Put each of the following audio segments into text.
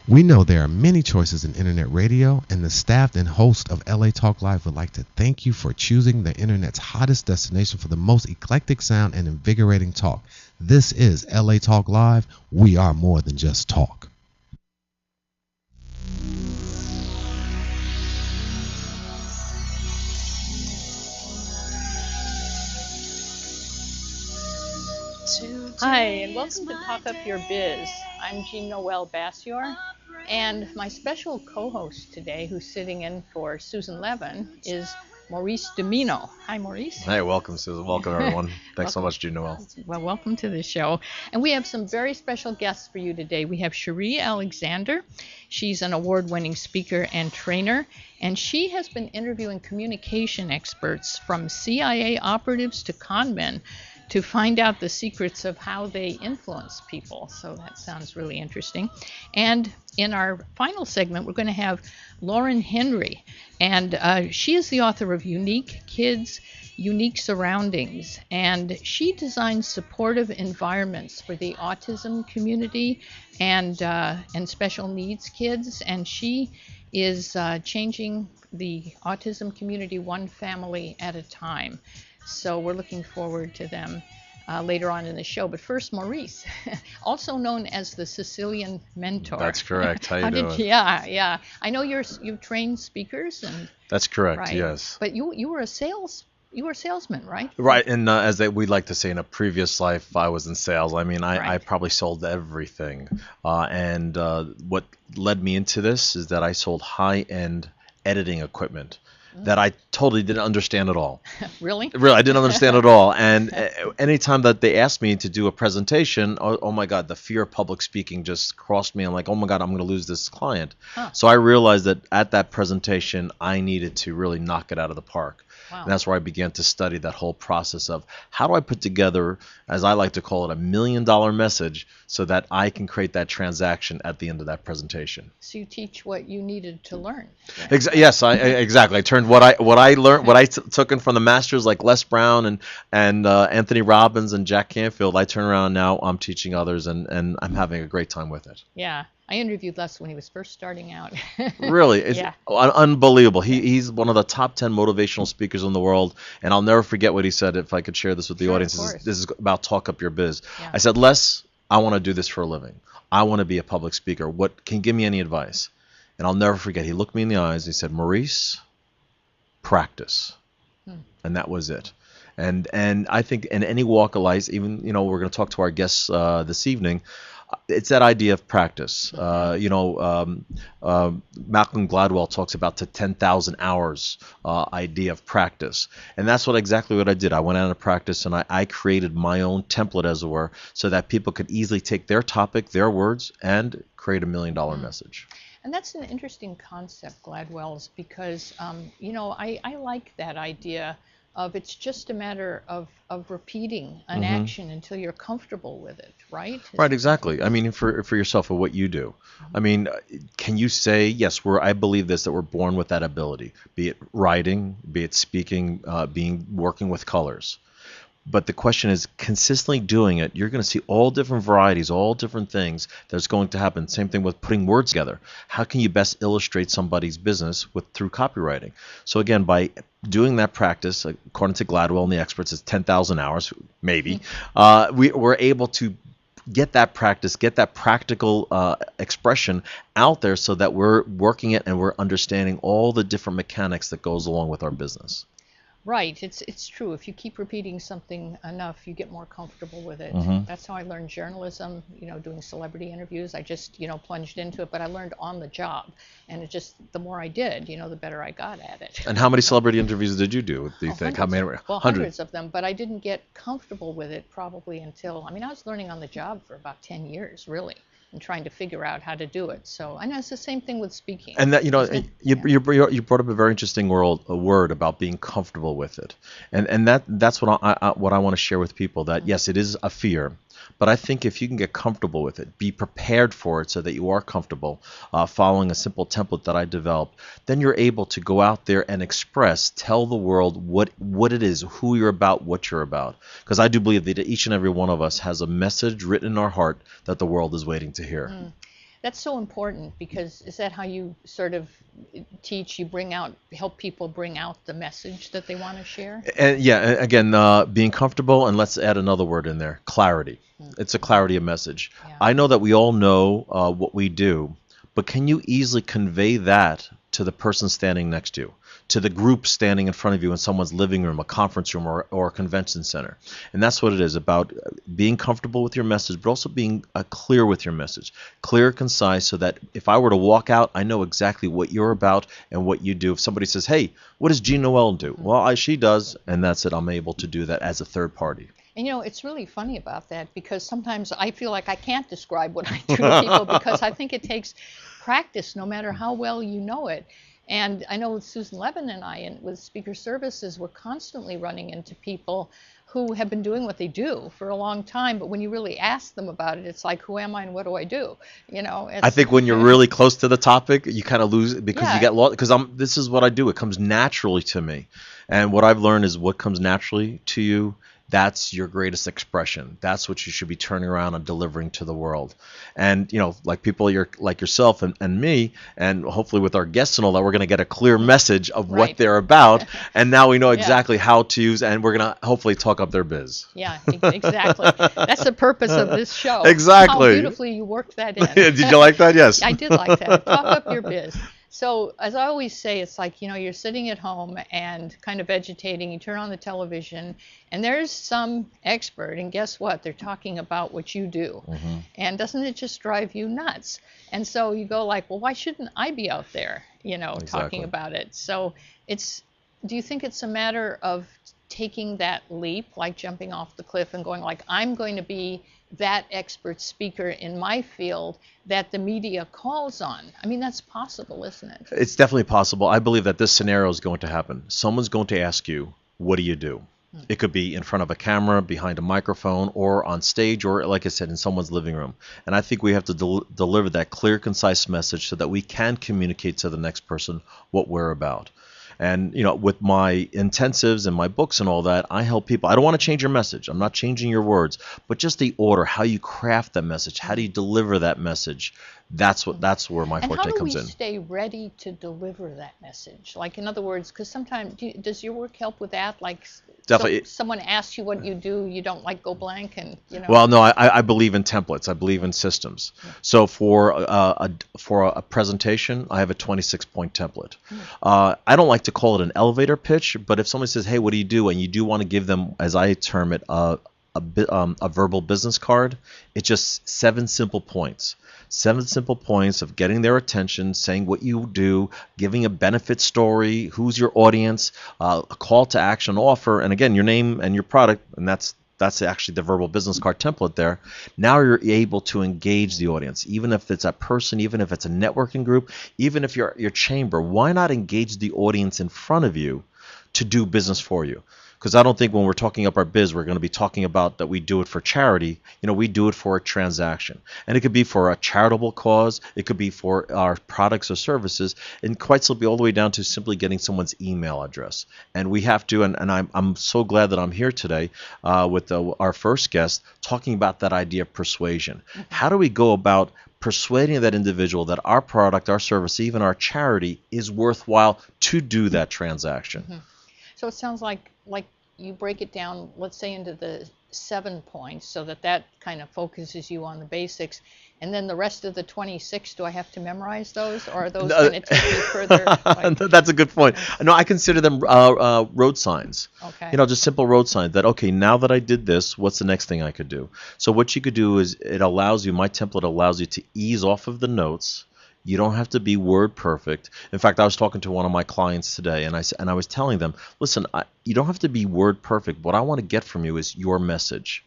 We know there are many choices in internet radio, and the staff and host of LA Talk Live would like to thank you for choosing the internet's hottest destination for the most eclectic sound and invigorating talk. This is LA Talk Live. We are more than just talk. Hi, and welcome to Talk Up Your Biz. I'm Jean Noel Bassior, and my special co-host today, who's sitting in for Susan Levin, is Maurice Domino. Hi, Maurice. Hey, welcome, Susan. Welcome, everyone. Thanks so much, Jean Noel. Well, welcome to the show. And we have some very special guests for you today. We have Cherie Alexander. She's an award-winning speaker and trainer, and she has been interviewing communication experts from CIA operatives to con men to find out the secrets of how they influence people. So that sounds really interesting. And in our final segment, we're going to have Lauren Henry. And she is the author of Unique Kids, Unique Surroundings. And she designs supportive environments for the autism community and special needs kids. And she is changing the autism community one family at a time. So we're looking forward to them later on in the show. But first, Maurice, also known as the Sicilian Mentor. That's correct. How you doing? Yeah. I know you've trained speakers, and that's correct. Right. Yes. But you were a salesman, right? Right, and as we like to say, in a previous life, I was in sales. I mean, I probably sold everything, and what led me into this is that I sold high-end editing equipment that I totally didn't understand at all. Really? Really, I didn't understand at all. And anytime that they asked me to do a presentation, oh my God, the fear of public speaking just crossed me. I'm like, oh my God, I'm going to lose this client. Huh. So I realized that at that presentation, I needed to really knock it out of the park. Wow. And that's where I began to study that whole process of how do I put together, as I like to call it, $1 million message so that I can create that transaction at the end of that presentation. So you teach what you needed to learn. Yes, exactly. I turned what I learned, what I took in from the masters like Les Brown and Anthony Robbins and Jack Canfield. I turn around now. I'm teaching others, and I'm having a great time with it. Yeah. I interviewed Les when he was first starting out. Really? It's yeah. Unbelievable. He's one of the top 10 motivational speakers in the world, and I'll never forget what he said. If I could share this with the audience, this is about Talk Up Your Biz. Yeah. I said, Les, I want to do this for a living. I want to be a public speaker. What can you give me any advice? And I'll never forget. He looked me in the eyes. He said, Maurice, practice. And that was it. And I think in any walk of life, even we're going to talk to our guests this evening. It's that idea of practice. Malcolm Gladwell talks about the 10,000 hours idea of practice. And that's exactly what I did. I went out and practiced, and I created my own template, as it were, so that people could easily take their topic, their words, and create $1 million message. And that's an interesting concept, Gladwell's, because, I like that idea of it's just a matter of repeating an action until you're comfortable with it, right? Right, exactly. I mean, for yourself and what you do. I mean, can you say, yes, I believe this, that we're born with that ability, be it writing, be it speaking, working with colors. But the question is, consistently doing it, you're going to see all different varieties, all different things that's going to happen. Same thing with putting words together. How can you best illustrate somebody's business through copywriting? So again, by doing that practice, according to Gladwell and the experts, it's 10,000 hours, maybe, we're able to get that practice, get that practical expression out there so that we're working it and we're understanding all the different mechanics that goes along with our business. Right. It's true. If you keep repeating something enough, you get more comfortable with it. That's how I learned journalism, doing celebrity interviews. I just, plunged into it, but I learned on the job. And it just, the more I did, the better I got at it. And how many celebrity interviews did you do think? Hundreds. How many? Well, hundreds of them, but I didn't get comfortable with it probably until, I was learning on the job for about 10 years, really. And trying to figure out how to do it. So I know it's the same thing with speaking. And that you brought up a very interesting word about being comfortable with it, and that's what I want to share with people. That yes, it is a fear, But I think if you can get comfortable with it, be prepared for it so that you are comfortable following a simple template that I developed, then you're able to go out there and express, tell the world what it is, who you're about, what you're about. Because I do believe that each and every one of us has a message written in our heart that the world is waiting to hear. That's so important, because is that how you sort of teach? You help people bring out the message that they want to share? And yeah, again, being comfortable, and let's add another word in there, clarity. It's a clarity of message. Yeah. I know that we all know what we do, but can you easily convey that to the person standing next to you, to the group standing in front of you in someone's living room, a conference room, or a convention center? And that's what it is about, being comfortable with your message, but also being clear with your message, clear, concise, so that if I were to walk out, I know exactly what you're about and what you do. If somebody says, hey, what does Jean Noel do? Well, she does, and that's it. I'm able to do that as a third party. And it's really funny about that, because sometimes I feel like I can't describe what I do to people, because I think it takes practice no matter how well you know it. And I know with Susan Levin and I, and with Speaker Services, we're constantly running into people who have been doing what they do for a long time, but when you really ask them about it, it's like, who am I and what do I do? I think when you're really close to the topic, you kind of lose it, because you get lost. Because this is what I do. It comes naturally to me, and what I've learned is what comes naturally to you, that's your greatest expression. That's what you should be turning around and delivering to the world. And like people like yourself and me, and hopefully with our guests and all that, we're going to get a clear message of what they're about, and now we know exactly how to use, and we're going to hopefully talk up their biz. Yeah, exactly. That's the purpose of this show. Exactly. How beautifully you worked that in. Did you like that? Yes. I did like that. Talk up your biz. So as I always say, it's like, you're sitting at home and kind of vegetating, you turn on the television, and there's some expert, and guess what? They're talking about what you do. Mm-hmm. And doesn't it just drive you nuts? And so you go like, well, why shouldn't I be out there, Exactly. talking about it? So do you think it's a matter of taking that leap, like jumping off the cliff and going like, I'm going to be that expert speaker in my field that the media calls on? I mean, that's possible, isn't it? It's definitely possible. I believe that this scenario is going to happen. Someone's going to ask you, what do you do? It could be in front of a camera, behind a microphone, or on stage, or like I said, in someone's living room. And I think we have to deliver that clear, concise message so that we can communicate to the next person what we're about. And with my intensives and my books and all that, I help people. I don't want to change your message. I'm not changing your words, but just the order, how you craft that message, how do you deliver that message? That's where my forte comes in. And how do we stay ready to deliver that message? Like, in other words, because sometimes, does your work help with that? Like, definitely. Someone asks you what you do, you don't like go blank, and Well, no, I believe in templates. I believe in systems. Yeah. So for a presentation, I have a 26-point template. I don't like to call it an elevator pitch, but if somebody says, "Hey, what do you do?" and you do want to give them, as I term it, a verbal business card, it's just 7 simple points. 7 simple points of getting their attention, saying what you do, giving a benefit story, who's your audience, a call to action offer, and again, your name and your product, and that's actually the verbal business card template there. Now you're able to engage the audience, even if it's a person, even if it's a networking group, even if you're your chamber. Why not engage the audience in front of you to do business for you? Because I don't think when we're talking up our biz, we're going to be talking about that we do it for charity. We do it for a transaction. And it could be for a charitable cause. It could be for our products or services. And quite simply all the way down to simply getting someone's email address. And we have to, and I'm so glad that I'm here today with our first guest talking about that idea of persuasion. How do we go about persuading that individual that our product, our service, even our charity is worthwhile to do that transaction? Mm-hmm. So it sounds like you break it down, let's say, into the 7 points, so that kind of focuses you on the basics. And then the rest of the 26, do I have to memorize those, or are those going to take you further? That's a good point. No, I consider them road signs. Okay. Just simple road signs that, okay, now that I did this, what's the next thing I could do? So what you could do is my template allows you to ease off of the notes. You don't have to be word perfect. In fact, I was talking to one of my clients today, and I was telling them, listen, you don't have to be word perfect. What I want to get from you is your message,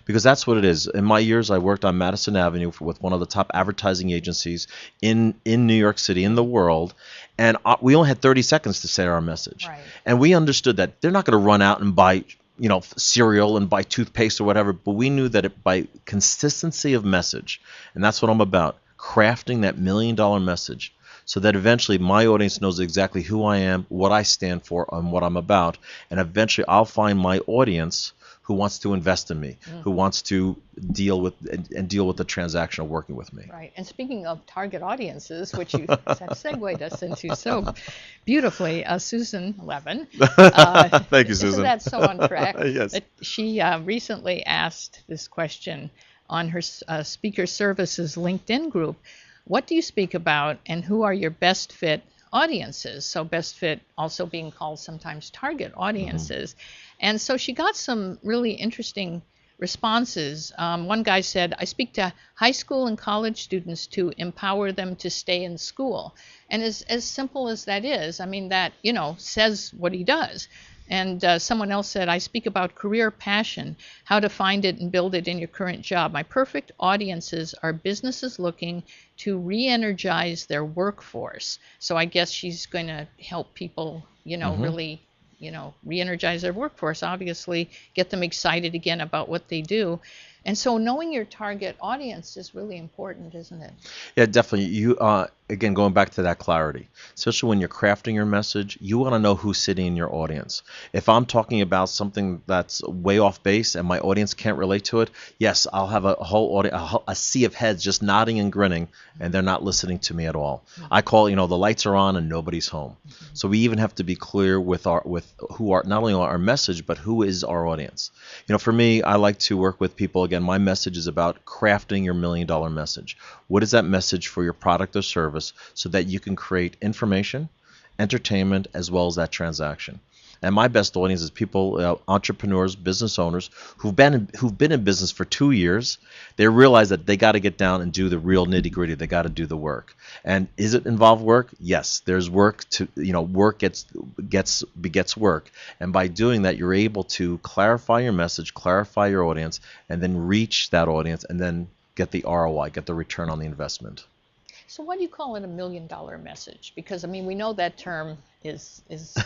because that's what it is. In my years, I worked on Madison Avenue with one of the top advertising agencies in New York City, in the world, and we only had 30 seconds to say our message. Right. And we understood that they're not going to run out and buy cereal and buy toothpaste or whatever, but we knew that by consistency of message, and that's what I'm about, crafting that $1 million message so that eventually my audience knows exactly who I am, what I stand for, and what I'm about. And eventually I'll find my audience who wants to invest in me, who wants to deal with the transaction of working with me. Right. And speaking of target audiences, which you have segued us into so beautifully, Susan Levin. Thank you, Susan. Isn't that so on track? Yes. She recently asked this question on her Speaker Services LinkedIn group. What do you speak about, and who are your best fit audiences? So best fit also being called sometimes target audiences. And so she got some really interesting responses. One guy said, I speak to high school and college students to empower them to stay in school. And as simple as that is, I mean, that, says what he does. And someone else said, I speak about career passion, how to find it and build it in your current job. My perfect audiences are businesses looking to re-energize their workforce. So I guess she's going to help people, really, re-energize their workforce, obviously, get them excited again about what they do. And so knowing your target audience is really important, isn't it? Yeah, definitely. You again, going back to that clarity, especially when you're crafting your message, you want to know who's sitting in your audience. If I'm talking about something that's way off base and my audience can't relate to it, yes, I'll have a whole audience, a sea of heads just nodding and grinning, and they're not listening to me at all. I call, the lights are on and nobody's home. So we even have to be clear with who are not only our message, but who is our audience. For me, I like to work with people. Again, my message is about crafting your $1 million message. What is that message for your product or service so that you can create information, entertainment, as well as that transaction? And my best audience is people, entrepreneurs, business owners who've been in business for 2 years. They realize that they got to get down and do the real nitty gritty. They got to do the work. And is it involve work? Yes, there's work to, work begets work. And by doing that, you're able to clarify your message, clarify your audience, and then reach that audience, and then get the ROI, get the return on the investment. So why do you call it $1 million message? Because, we know that term is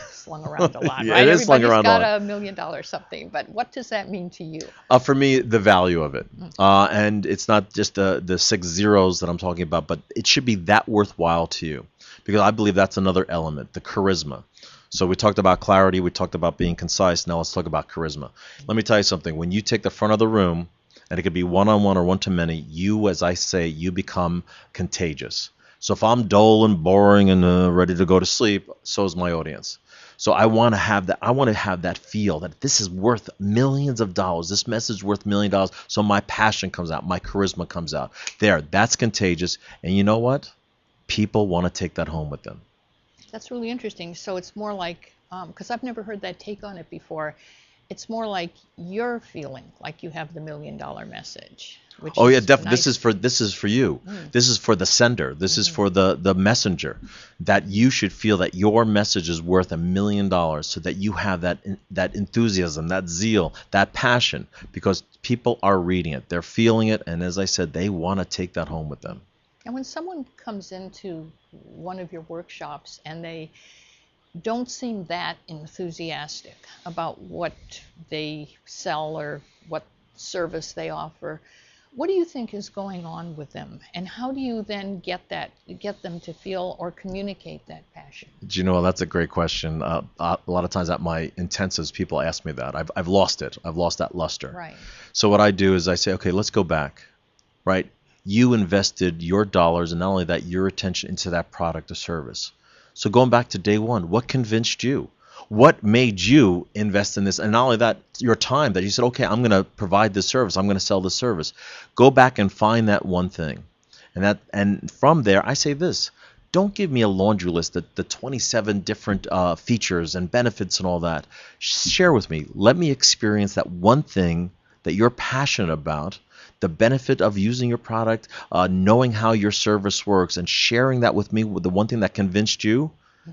slung around a lot, Yeah, right? it is slung around a lot. Everybody's got $1 million something, but what does that mean to you? For me, the value of it. And it's not just the 6 zeros that I'm talking about, but it should be that worthwhile to you. Because I believe that's another element, the charisma. So we talked about clarity, we talked about being concise, now let's talk about charisma. Let me tell you something, when you take the front of the room, and it could be one-on-one or one-to-many, you, as I say, you become contagious. So if I'm dull and boring and ready to go to sleep, so is my audience. So I want to have that. I want to have that feel that this is worth millions of dollars. This message is worth $1 million. So my passion comes out, my charisma comes out. That's contagious. And you know what? People want to take that home with them. That's really interesting. So it's more like, because I've never heard that take on it before. It's more like you're feeling like you have the $1 million message. Oh yeah, definitely. Nice. This is for you. This is for the sender. This is for the messenger. That you should feel that your message is worth $1 million, so that you have that enthusiasm, that zeal, that passion, because people are reading it, they're feeling it, and as I said, they want to take that home with them. And when someone comes into one of your workshops and they don't seem that enthusiastic about what they sell or what service they offer, what do you think is going on with them, and how do you then get them to feel or communicate that passion? Do you know, that's a great question. A lot of times at my intensives, people ask me that. I've lost it. I've lost that luster. Right. So what I do is I say, okay, let's go back. Right? You invested your dollars, and not only that, your attention into that product or service. So going back to day one, what convinced you? What made you invest in this? And not only that, your time that you said, okay, I'm going to provide this service. I'm going to sell this service. Go back and find that one thing. And from there, I say this. Don't give me a laundry list, the 27 different features and benefits and all that. Share with me. Let me experience that one thing that you're passionate about, the benefit of using your product, knowing how your service works, and sharing that with me with the one thing that convinced you.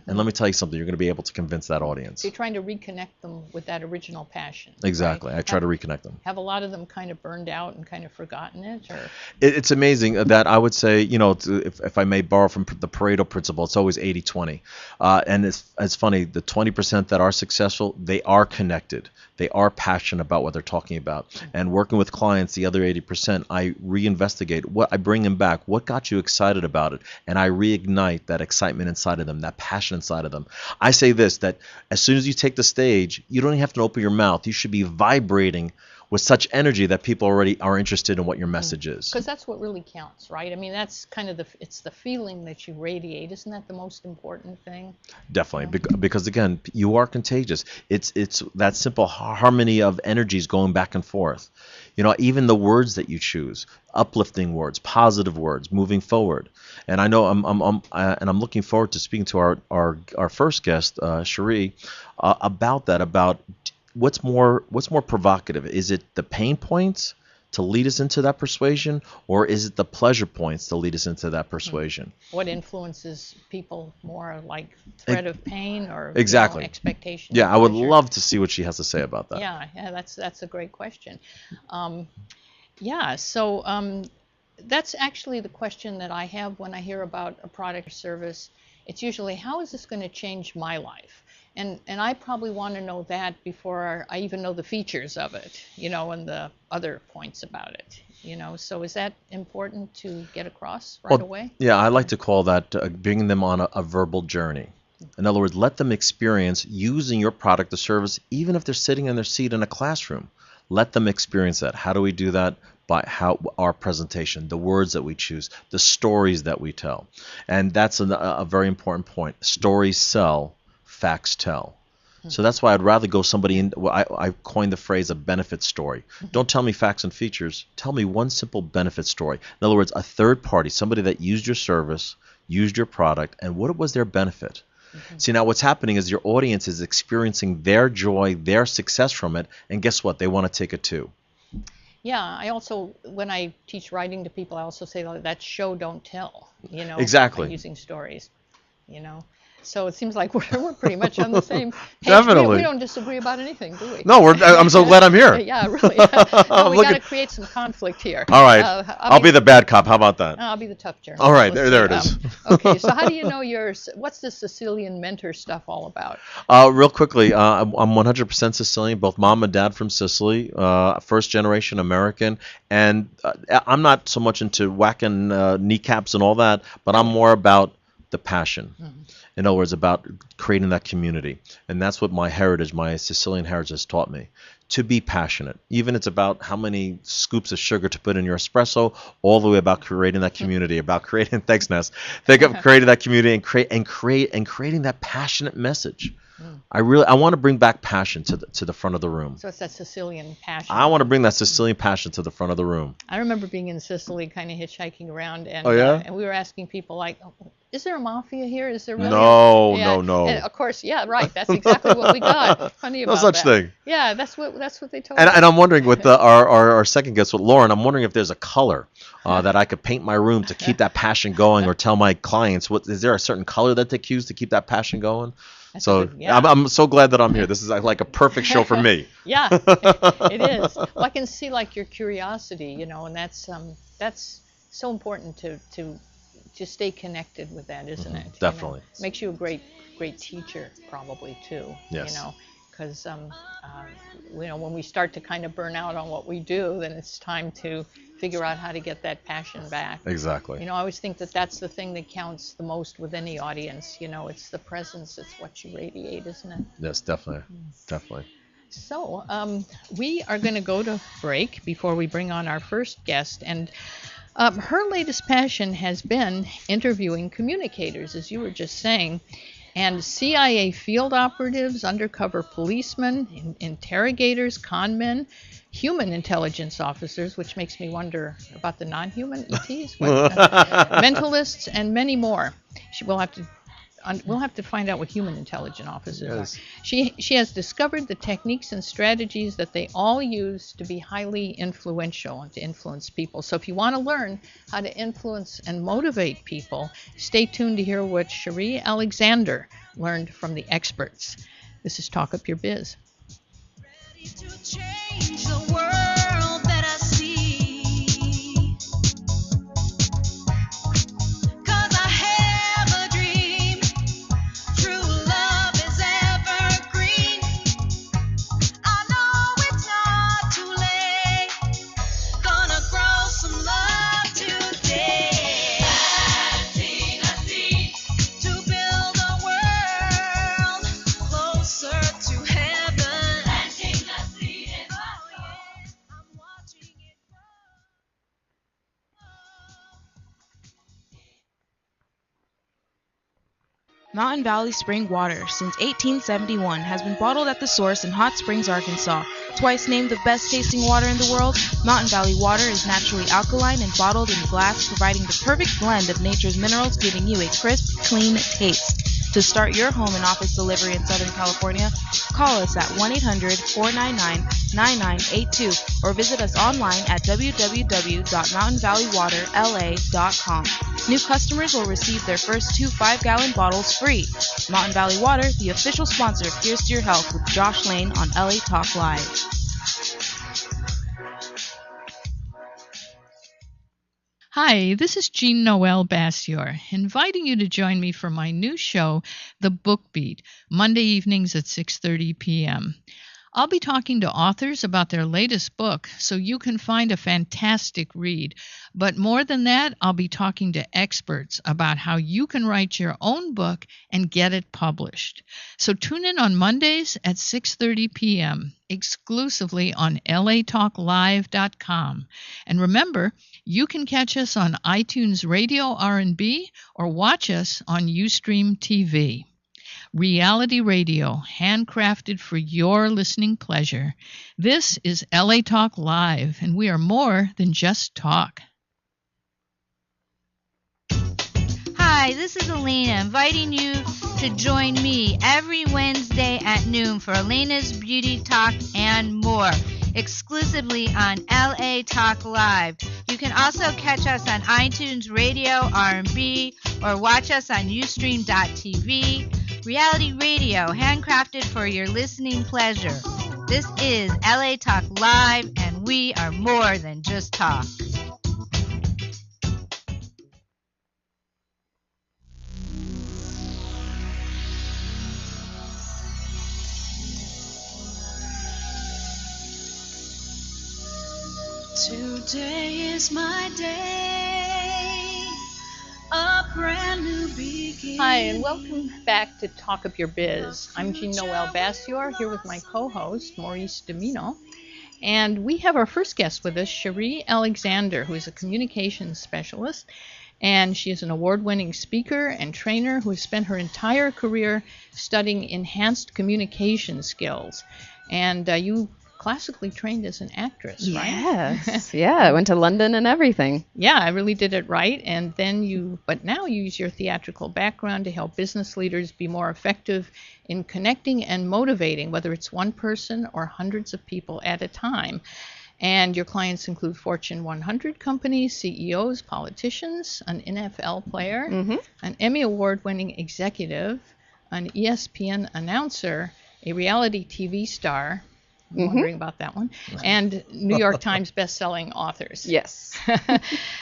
And let me tell you something, you're going to be able to convince that audience. So you're trying to reconnect them with that original passion. Exactly. Right? I try to reconnect them. Have a lot of them kind of burned out and kind of forgotten it? Or? It's amazing that I would say, if I may borrow from the Pareto principle, it's always 80-20. And it's funny, the 20% that are successful, they are connected. They are passionate about what they're talking about. And working with clients, the other 80%, I reinvestigate. I bring them back. What got you excited about it? And I reignite that excitement inside of them, that passion passion inside of them. I say this, that as soon as you take the stage, you don't even have to open your mouth. You should be vibrating with such energy that people already are interested in what your message is. Because that's what really counts, right? I mean, that's kind of it's the feeling that you radiate. Isn't that the most important thing? Definitely, because again, you are contagious. It's that simple harmony of energies going back and forth. You know, even the words that you choose, uplifting words, positive words, moving forward. And I know I'm looking forward to speaking to our first guest, Cherie, about that. About what's more provocative? Is it the pain points to lead us into that persuasion, or is it the pleasure points to lead us into that persuasion? What influences people more, like threat of pain or exactly expectation? Yeah, I would love to see what she has to say about that. Yeah, that's a great question. That's actually the question that I have when I hear about a product or service. It's usually, how is this going to change my life? And I probably want to know that before I even know the features of it, and the other points about it, So is that important to get across right away? Yeah, I like to call that bringing them on a verbal journey. In other words, let them experience using your product or service, even if they're sitting in their seat in a classroom. Let them experience that. How do we do that? By our presentation, the words that we choose, the stories that we tell. And that's a very important point. Stories sell, facts tell. So that's why I'd rather go somebody in. I coined the phrase a benefit story. Don't tell me facts and features. Tell me one simple benefit story. In other words, a third party, somebody that used your service, used your product, and what was their benefit. See, now what's happening is your audience is experiencing their joy, their success from it, and guess what? They want to take it too. Yeah, I also, when I teach writing to people, I also say that show, don't tell, Exactly. Using stories, So it seems like we're pretty much on the same page. Definitely. We don't disagree about anything, do we? No, I'm so glad I'm here. Yeah, really. We got to create some conflict here. All right. I'll be the bad cop. How about that? I'll be the tough German. All right, there it is. Okay, so how do you know what's the Sicilian mentor stuff all about? Real quickly, I'm 100% Sicilian, both mom and dad from Sicily, first generation American, and I'm not so much into whacking kneecaps and all that, but I'm more about the passion. In other words, about creating that community. And that's what my Sicilian heritage has taught me. To be passionate. Even it's about how many scoops of sugar to put in your espresso, all the way about creating that community, about creating, thanks Ness, creating that community and creating that passionate message. I want to bring back passion to the front of the room. So it's that Sicilian passion. I want to bring that Sicilian passion to the front of the room. I remember being in Sicily, kind of hitchhiking around, and and we were asking people like, is there a mafia here? Is there really? No. And of course, yeah, right. That's exactly what we got. Funny about no such that. thing. Yeah, that's what they told us. And I'm wondering with our second guest with Lauren, I'm wondering if there's a color that I could paint my room to keep that passion going, or tell my clients is there a certain color that they use to keep that passion going? I'm so glad that I'm here. This is like a perfect show for me. Yeah, it is. Well, I can see like your curiosity, and that's so important to stay connected with that, isn't it? Definitely. Makes you a great teacher probably too. Yes. Because when we start to kind of burn out on what we do, then it's time to figure out how to get that passion back. Exactly. I always think that that's the thing that counts the most with any audience. It's the presence, it's what you radiate, isn't it? Yes, definitely. Definitely. So we are going to go to break before we bring on our first guest. And her latest passion has been interviewing communicators, as you were just saying, and CIA field operatives, undercover policemen, interrogators, con men, human intelligence officers, which makes me wonder about the non-human ETs, mentalists, and many more. We'll have to find out what human intelligence officers are. She has discovered the techniques and strategies that they all use to be highly influential and to influence people. So if you want to learn how to influence and motivate people, stay tuned to hear what Cherie Alexander learned from the experts. This is Talk Up Your Biz. Ready to change the world that I see. World Mountain Valley Spring Water, since 1871, has been bottled at the source in Hot Springs, Arkansas. Twice named the best tasting water in the world, Mountain Valley water is naturally alkaline and bottled in glass, providing the perfect blend of nature's minerals, giving you a crisp, clean taste. To start your home and office delivery in Southern California, call us at 1-800-499-9982 or visit us online at www.mountainvalleywaterla.com. New customers will receive their first 2 5-gallon bottles free. Mountain Valley Water, the official sponsor of Here's to Your Health with Josh Lane on LA Talk Live. Hi, this is Jean Noel Bassior, inviting you to join me for my new show, The Book Beat, Monday evenings at 6:30 p.m. I'll be talking to authors about their latest book so you can find a fantastic read. But more than that, I'll be talking to experts about how you can write your own book and get it published. So tune in on Mondays at 6:30 p.m. exclusively on latalklive.com. And remember, you can catch us on iTunes Radio R&B or watch us on Ustream TV. Reality radio, handcrafted for your listening pleasure. This is LA Talk Live, and we are more than just talk. Hi, this is Elena, inviting you to join me every Wednesday at noon for Elena's Beauty Talk and more, exclusively on LA Talk Live. You can also catch us on iTunes Radio R&B or watch us on Ustream.tv. Reality radio, handcrafted for your listening pleasure. This is LA Talk Live, and we are more than just talk. Today is my day, a brand new beginning. Hi, and welcome back to Talk Up Your Biz. I'm Jean Noel Bassior, here with my co-host, Maurice Domino. And we have our first guest with us, Cherie Alexander, who is a communications specialist. And she is an award-winning speaker and trainer who has spent her entire career studying enhanced communication skills. And you classically trained as an actress, right? Yes. Yeah, I went to London and everything. Yeah, I really did it right. And then but now you use your theatrical background to help business leaders be more effective in connecting and motivating, whether it's one person or hundreds of people at a time. And your clients include Fortune 100 companies, CEOs, politicians, an NFL player, an Emmy Award-winning executive, an ESPN announcer, a reality TV star, I'm wondering about that one, and New York Times best-selling authors. Yes.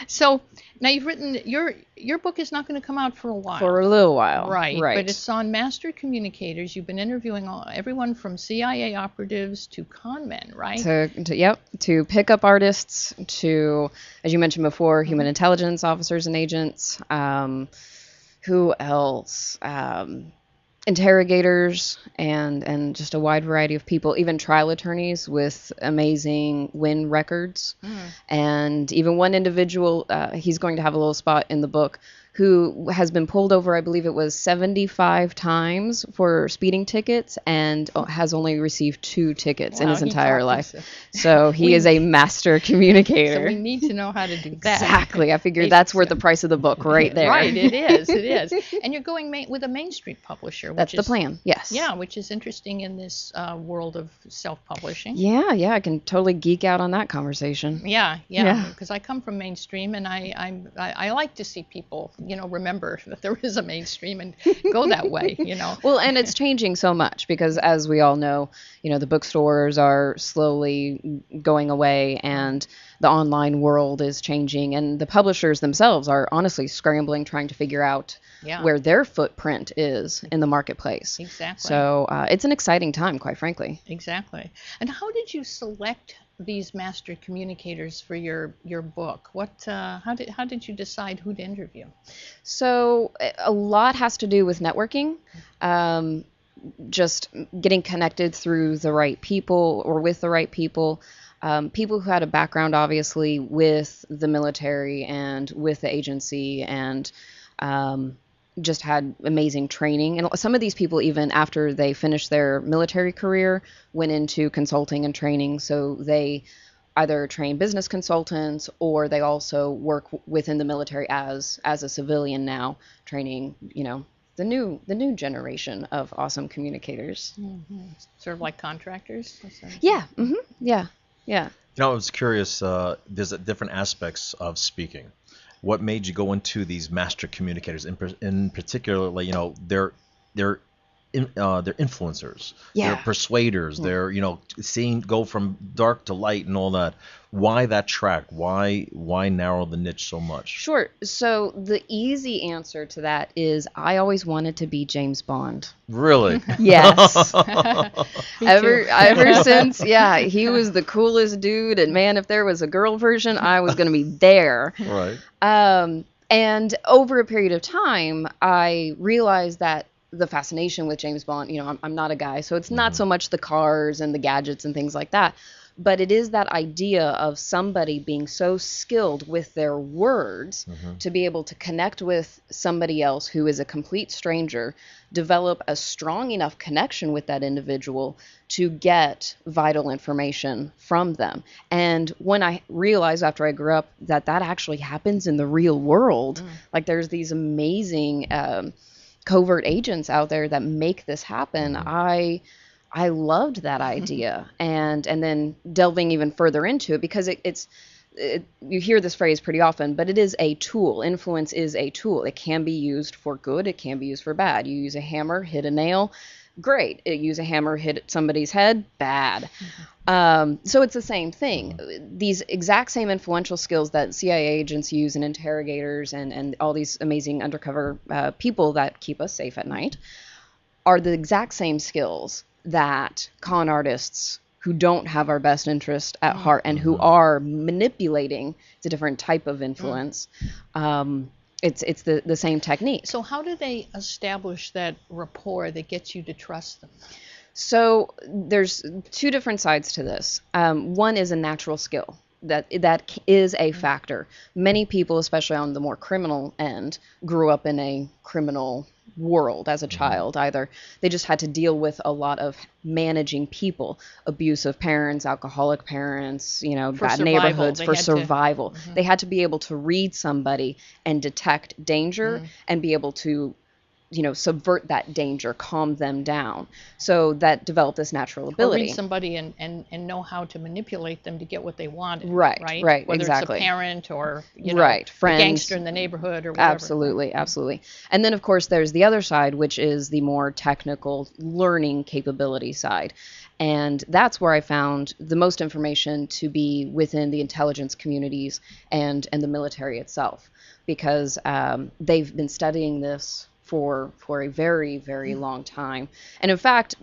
So now you've written, your book is not going to come out for a while. For a little while. Right. But it's on master communicators. You've been interviewing everyone from CIA operatives to con men, right? To pickup artists, to, as you mentioned before, human intelligence officers and agents. Who else? Interrogators and just a wide variety of people, even trial attorneys with amazing win records. And even one individual, he's going to have a little spot in the book, who has been pulled over, I believe it was 75 times for speeding tickets and has only received 2 tickets in his entire life. So he is a master communicator. So we need to know how to do that. Exactly. I figured that's worth the price of the book right there. Right, it is. And you're going with a Main Street publisher. That's the plan, yes. Yeah, which is interesting in this world of self-publishing. Yeah, I can totally geek out on that conversation. Yeah, because I come from mainstream, and I like to see people, remember that there is a mainstream and go that way, Well, and it's changing so much because, as we all know, the bookstores are slowly going away and the online world is changing, and the publishers themselves are honestly scrambling, trying to figure out where their footprint is in the marketplace. Exactly. So it's an exciting time, quite frankly. Exactly. And how did you select these master communicators for your book? How did you decide who to interview? So a lot has to do with networking. Just getting connected through the right people or with the right people. People who had a background, obviously, with the military and with the agency and just had amazing training. And some of these people, even after they finished their military career, went into consulting and training. So they either train business consultants, or they also work within the military as a civilian now, training, the new generation of awesome communicators. Sort of like contractors. Yeah. Yeah. I was curious. There's different aspects of speaking. What made you go into these master communicators? In particular, they're influencers. Yeah. They're persuaders. They're seeing go from dark to light and all that. Why that track? Why narrow the niche so much? Sure. So the easy answer to that is I always wanted to be James Bond. Really? Yes. ever since, he was the coolest dude, and man, if there was a girl version, I was going to be there. Right. And over a period of time, I realized that the fascination with James Bond, I'm not a guy, so it's not so much the cars and the gadgets and things like that, but it is that idea of somebody being so skilled with their words to be able to connect with somebody else who is a complete stranger, develop a strong enough connection with that individual to get vital information from them. And when I realized after I grew up that actually happens in the real world, like there's these amazing covert agents out there that make this happen, I loved that idea. And then delving even further into it, because you hear this phrase pretty often, but it is a tool. Influence is a tool. It can be used for good. It can be used for bad. You use a hammer, hit a nail, great. You use a hammer, hit somebody's head, bad. So it's the same thing. These exact same influential skills that CIA agents use and interrogators and all these amazing undercover people that keep us safe at night are the exact same skills that con artists who don't have our best interest at heart and who are manipulating, it's a different type of influence. It's the same technique. So how do they establish that rapport that gets you to trust them? So there's two different sides to this. One is a natural skill. That is a factor. Many people, especially on the more criminal end, grew up in a criminal world as a child. Either they just had to deal with a lot of managing people, abusive parents, alcoholic parents, bad neighborhoods, for survival. They had to be able to read somebody and detect danger and be able to subvert that danger, calm them down. So that developed this natural ability. Or read somebody and know how to manipulate them to get what they wanted. Right, Whether exactly. it's a parent or, friends, a gangster in the neighborhood or whatever. Absolutely. And then, of course, there's the other side, which is the more technical learning capability side. And that's where I found the most information to be within the intelligence communities and the military itself, because they've been studying this for a very, very long time. And in fact,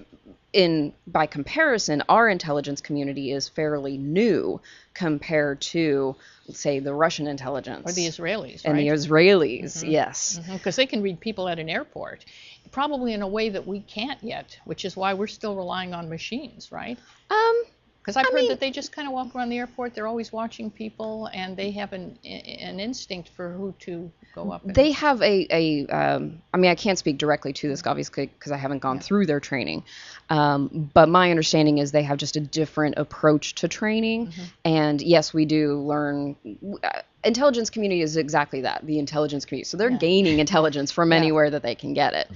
by comparison, our intelligence community is fairly new compared to, let's say, the Russian intelligence. Or the Israelis, And the Israelis, yes. Because they can read people at an airport, probably in a way that we can't yet, which is why we're still relying on machines, right? Because I've heard that they just kind of walk around the airport. They're always watching people, and they have an instinct for who to go up. They have I can't speak directly to this, obviously, because I haven't gone through their training. But my understanding is they have just a different approach to training. And yes, we do learn. Intelligence community is exactly that, the intelligence community. So they're gaining intelligence from anywhere that they can get it.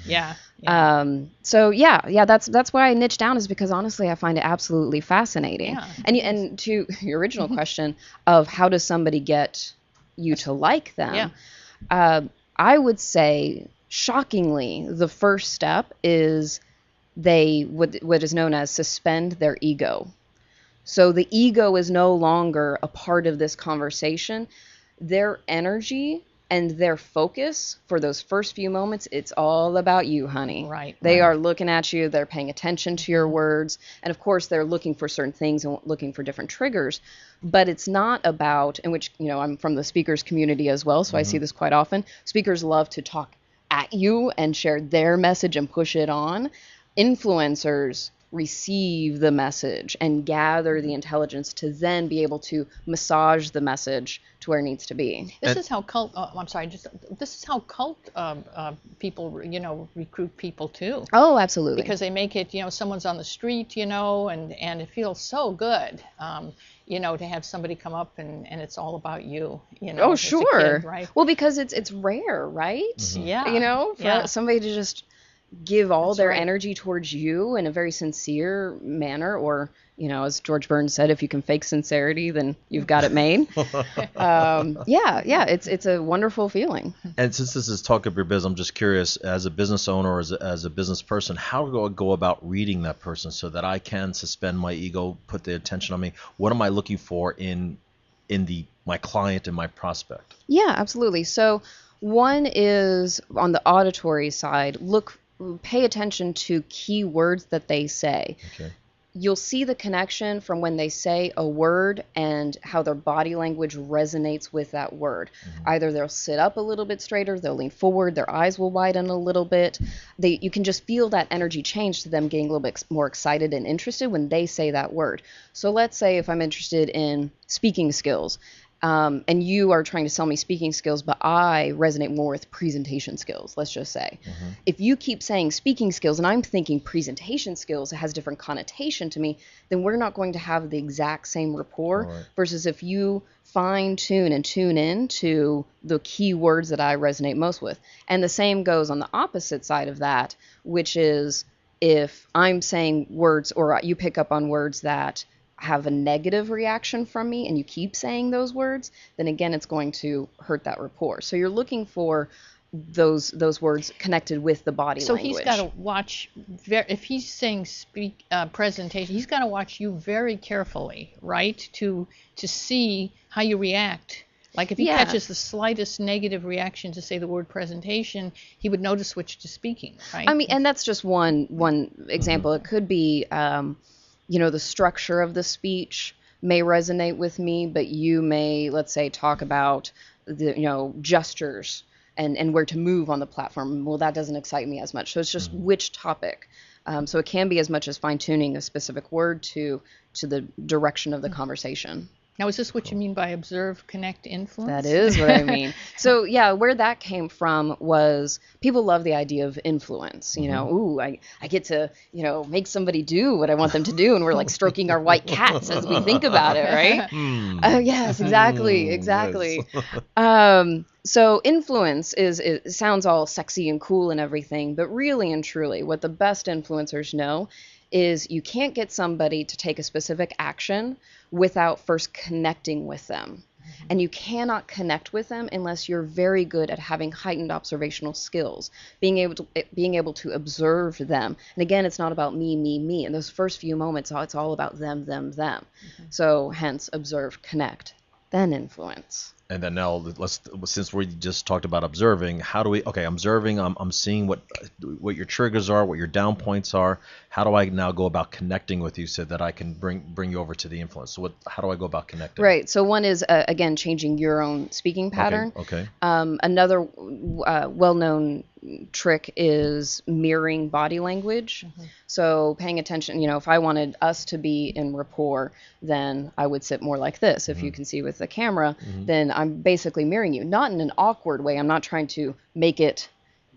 That's why I niche down, is because honestly I find it absolutely fascinating. And to your original question of how does somebody get you to like them, I would say shockingly the first step is they what is known as suspend their ego. So the ego is no longer a part of this conversation. Their energy and their focus for those first few moments, it's all about you, honey. They are looking at you. They're paying attention to your words. And of course, they're looking for certain things and looking for different triggers. But it's not about, in which, I'm from the speakers community as well, so I see this quite often. Speakers love to talk at you and share their message and push it on. Influencers receive the message and gather the intelligence to then be able to massage the message to where it needs to be. This is how cult. I'm sorry. This is how cult people, recruit people too. Oh, absolutely. Because they make it, someone's on the street, and it feels so good, to have somebody come up and it's all about you, Oh, as a sure. kid, right? Well, because it's rare, right? Yeah. For somebody to just give all That's their right. energy towards you in a very sincere manner, or as George Burns said, if you can fake sincerity, then you've got it made. It's a wonderful feeling. And since this is Talk Up Your Biz, I'm just curious, as a business owner or as a business person, how do I go about reading that person so that I can suspend my ego, put the attention on me? What am I looking for in my client and my prospect? Yeah, absolutely. So one is on the auditory side, pay attention to key words that they say. Okay. You'll see the connection from when they say a word and how their body language resonates with that word. Either they'll sit up a little bit straighter, they'll lean forward, their eyes will widen a little bit. You can just feel that energy change to them getting a little bit more excited and interested when they say that word. So let's say if I'm interested in speaking skills, and you are trying to sell me speaking skills, but I resonate more with presentation skills, let's just say. If you keep saying speaking skills and I'm thinking presentation skills, it has a different connotation to me, then we're not going to have the exact same rapport. Right. Versus if you fine tune and tune in to the key words that I resonate most with. And the same goes on the opposite side of that, which is if I'm saying words or you pick up on words that have a negative reaction from me and you keep saying those words, then again, it's going to hurt that rapport. So you're looking for those words connected with the body So language. he's got to watch, if he's saying presentation, he's got to watch you very carefully, right? To see how you react. Like if he catches the slightest negative reaction to say the word presentation, he would know to switch to speaking, right? I mean, and that's just one example. It could be, the structure of the speech may resonate with me, but you may, let's say, talk about the, gestures and where to move on the platform. Well, that doesn't excite me as much. So it's just which topic. So it can be as much as fine-tuning a specific word to the direction of the conversation. Now, is this what you mean by observe, connect, influence? That is what I mean. So, yeah, where that came from was people love the idea of influence. I get to, make somebody do what I want them to do. And we're like stroking our white cats as we think about it, right? Yes, exactly. Yes. So influence it sounds all sexy and cool and everything. But really and truly, what the best influencers know is you can't get somebody to take a specific action without first connecting with them. And you cannot connect with them unless you're very good at having heightened observational skills, being able to observe them. And again, it's not about me. In those first few moments, it's all about them. So hence, observe, connect, then influence. And then now since we just talked about observing, how do we, observing, I'm seeing what your triggers are, what your down points are. How do I now go about connecting with you so that I can bring you over to the influence? So how do I go about connecting? Right. So one is, again, changing your own speaking pattern. Okay. Another well-known trick is mirroring body language. So paying attention, if I wanted us to be in rapport, then I would sit more like this. If you can see with the camera, then I'm basically mirroring you. Not in an awkward way. I'm not trying to make it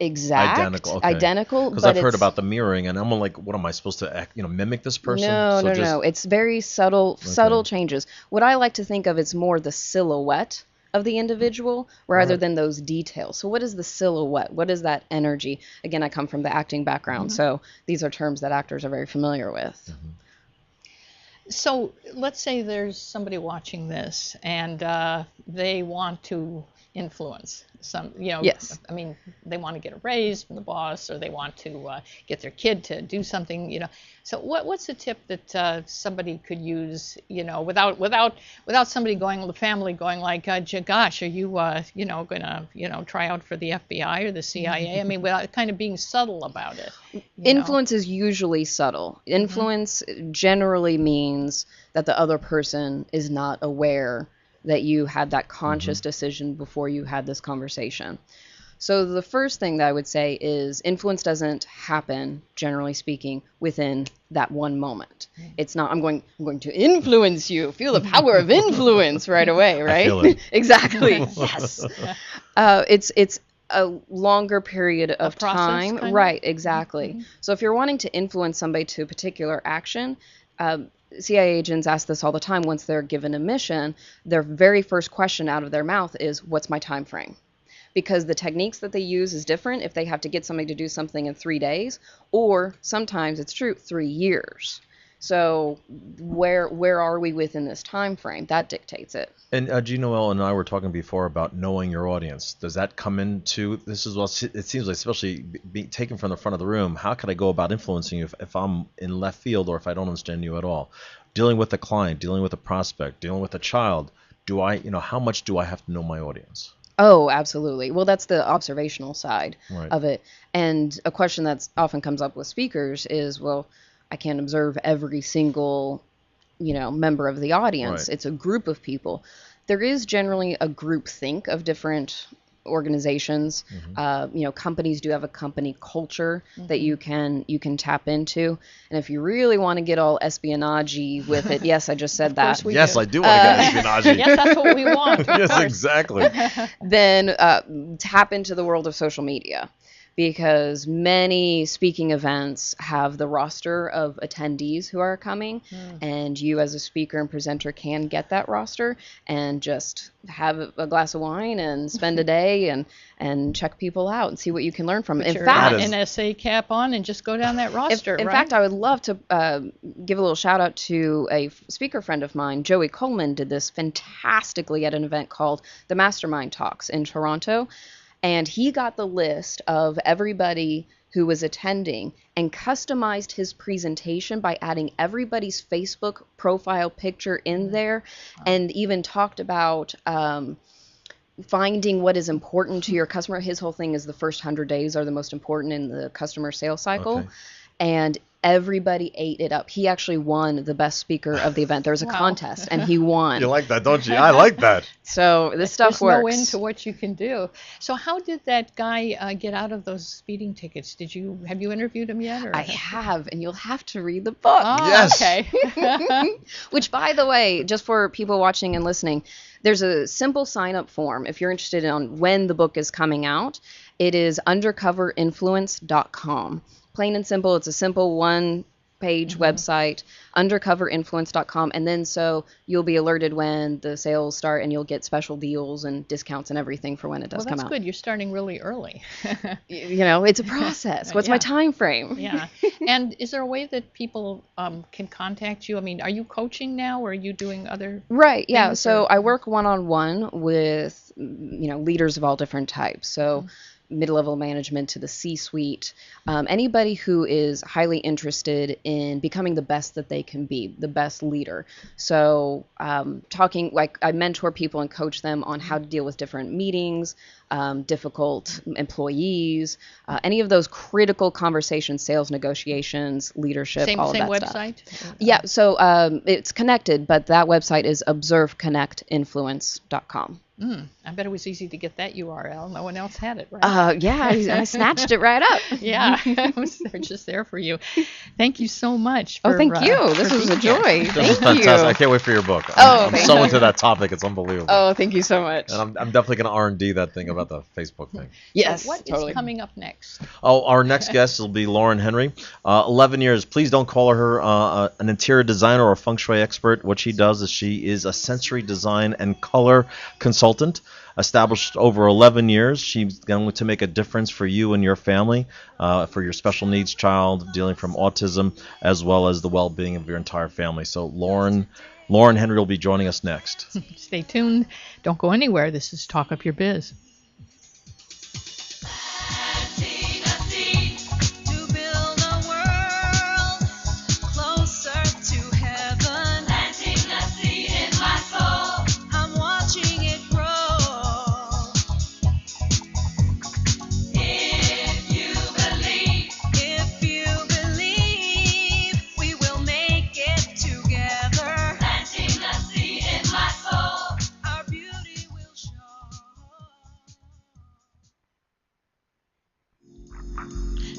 exact. Identical. Because I've heard about the mirroring, and I'm like, what am I supposed to mimic this person? No. It's very subtle changes. What I like to think of is more the silhouette of the individual rather than those details. So what is the silhouette? What is that energy? Again, I come from the acting background, so these are terms that actors are very familiar with. So let's say there's somebody watching this and they want to influence some, Yes. I mean, they want to get a raise from the boss, or they want to get their kid to do something, So what's a tip that somebody could use, without somebody the family going like, gosh, are you, going to try out for the FBI or the CIA? I mean, without kind of being subtle about it. Influence is usually subtle. Influence generally means that the other person is not aware that you had that conscious decision before you had this conversation. So the first thing that I would say is influence doesn't happen, generally speaking, within that one moment. It's not, I'm going to influence you. Feel the power of influence right away, right? feel it. Exactly. Yes. It's a longer period of process, time. kind of? Right, exactly. So if you're wanting to influence somebody to a particular action, CIA agents ask this all the time once they're given a mission. Their very first question out of their mouth is, what's my time frame? Because the techniques that they use is different if they have to get somebody to do something in 3 days, or sometimes it's true, 3 years. So where are we within this time frame? That dictates it. And G. Noel and I were talking before about knowing your audience. Does that come into this as well? It seems like, especially being taken from the front of the room, how could I go about influencing you if I'm in left field or if I don't understand you at all? Dealing with a client, dealing with a prospect, dealing with a child, how much do I have to know my audience? Oh, absolutely. Well, that's the observational side Right. of it. And a question that's often comes up with speakers is, well, I can't observe every single, member of the audience. Right. It's a group of people. There is generally a group think of different organizations. Companies do have a company culture that you can tap into. And if you really want to get all espionage with it, yes, I just said that. Yes, I do want to get espionage. Yes, that's what we want. of Yes, course. exactly. Then tap into the world of social media, because many speaking events have the roster of attendees who are coming, and you as a speaker and presenter can get that roster and just have a glass of wine and spend a day and check people out and see what you can learn from. Put In your fact, NSA cap on and just go down that roster, in right? fact, I would love to give a little shout out to a speaker friend of mine. Joey Coleman did this fantastically at an event called the Mastermind Talks in Toronto. And he got the list of everybody who was attending and customized his presentation by adding everybody's Facebook profile picture in there, and even talked about finding what is important to your customer. His whole thing is the first 100 days are the most important in the customer sales cycle. Okay. And everybody ate it up. He actually won the best speaker of the event. There was a contest, and he won. You like that, don't you? I like that. So this stuff There's works. no end to what you can do. So how did that guy get out of those speeding tickets? Have you interviewed him yet? Or? I have, and you'll have to read the book. Oh, Yes. okay. Which, by the way, just for people watching and listening, there's a simple sign-up form if you're interested in when the book is coming out. It is undercoverinfluence.com. Plain and simple. It's a simple one-page website, undercoverinfluence.com, and then so you'll be alerted when the sales start, and you'll get special deals and discounts and everything for when it does Well, come that's out. good. You're starting really early. It's a process. What's my Yeah. time frame? Yeah. And is there a way that people can contact you? I mean, are you coaching now, or are you doing other? Right, yeah. things, So or- I work one-on-one with, leaders of all different types. So mid-level management to the C-suite, anybody who is highly interested in becoming the best that they can be, the best leader. So talking, like I mentor people and coach them on how to deal with different meetings, difficult employees, any of those critical conversations, sales negotiations, leadership, Same all of that website? stuff. Yeah, so it's connected, but that website is observeconnectinfluence.com. I bet it was easy to get that URL. No one else had it, right? Yeah, I snatched it right up. Yeah, it was just there for you. Thank you so much. Oh, for, thank you. for This was a being here. joy. This is Thank fantastic. you. I can't wait for your book. Oh, I'm thank so you. into that topic. It's unbelievable. Oh, thank you so much. And I'm definitely going to R&D that thing about the Facebook thing. Yes, What totally. is coming up next? Oh, our next guest will be Lauren Henry. 11 years. Please don't call her an interior designer or a feng shui expert. What she does is she is a sensory design and color consultant. Established over 11 years. She's going to make a difference for you and your family, for your special needs child, dealing from autism, as well as the well-being of your entire family. So Lauren Henry will be joining us next. Stay tuned. Don't go anywhere. This is Talk Up Your Biz. To build a world closer to heaven. Planting a seed in my soul. I'm watching it grow. If you believe, we will make it together. Planting a seed in my soul. Our beauty will show.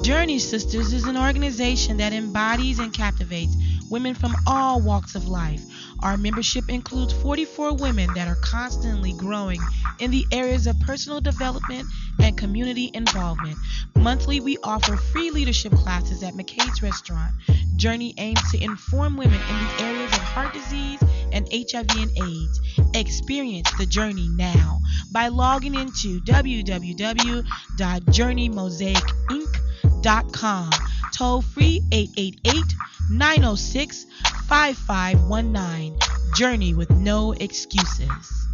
Journey Sisters is an organization that embodies and captivates women from all walks of life. Our membership includes 44 women that are constantly growing in the areas of personal development and community involvement. Monthly, we offer free leadership classes at McCade's Restaurant. Journey aims to inform women in the areas of heart disease and HIV and AIDS. Experience the journey now by logging into www.journeymosaicinc.com. Toll free 888-906-5519. Journey with no excuses.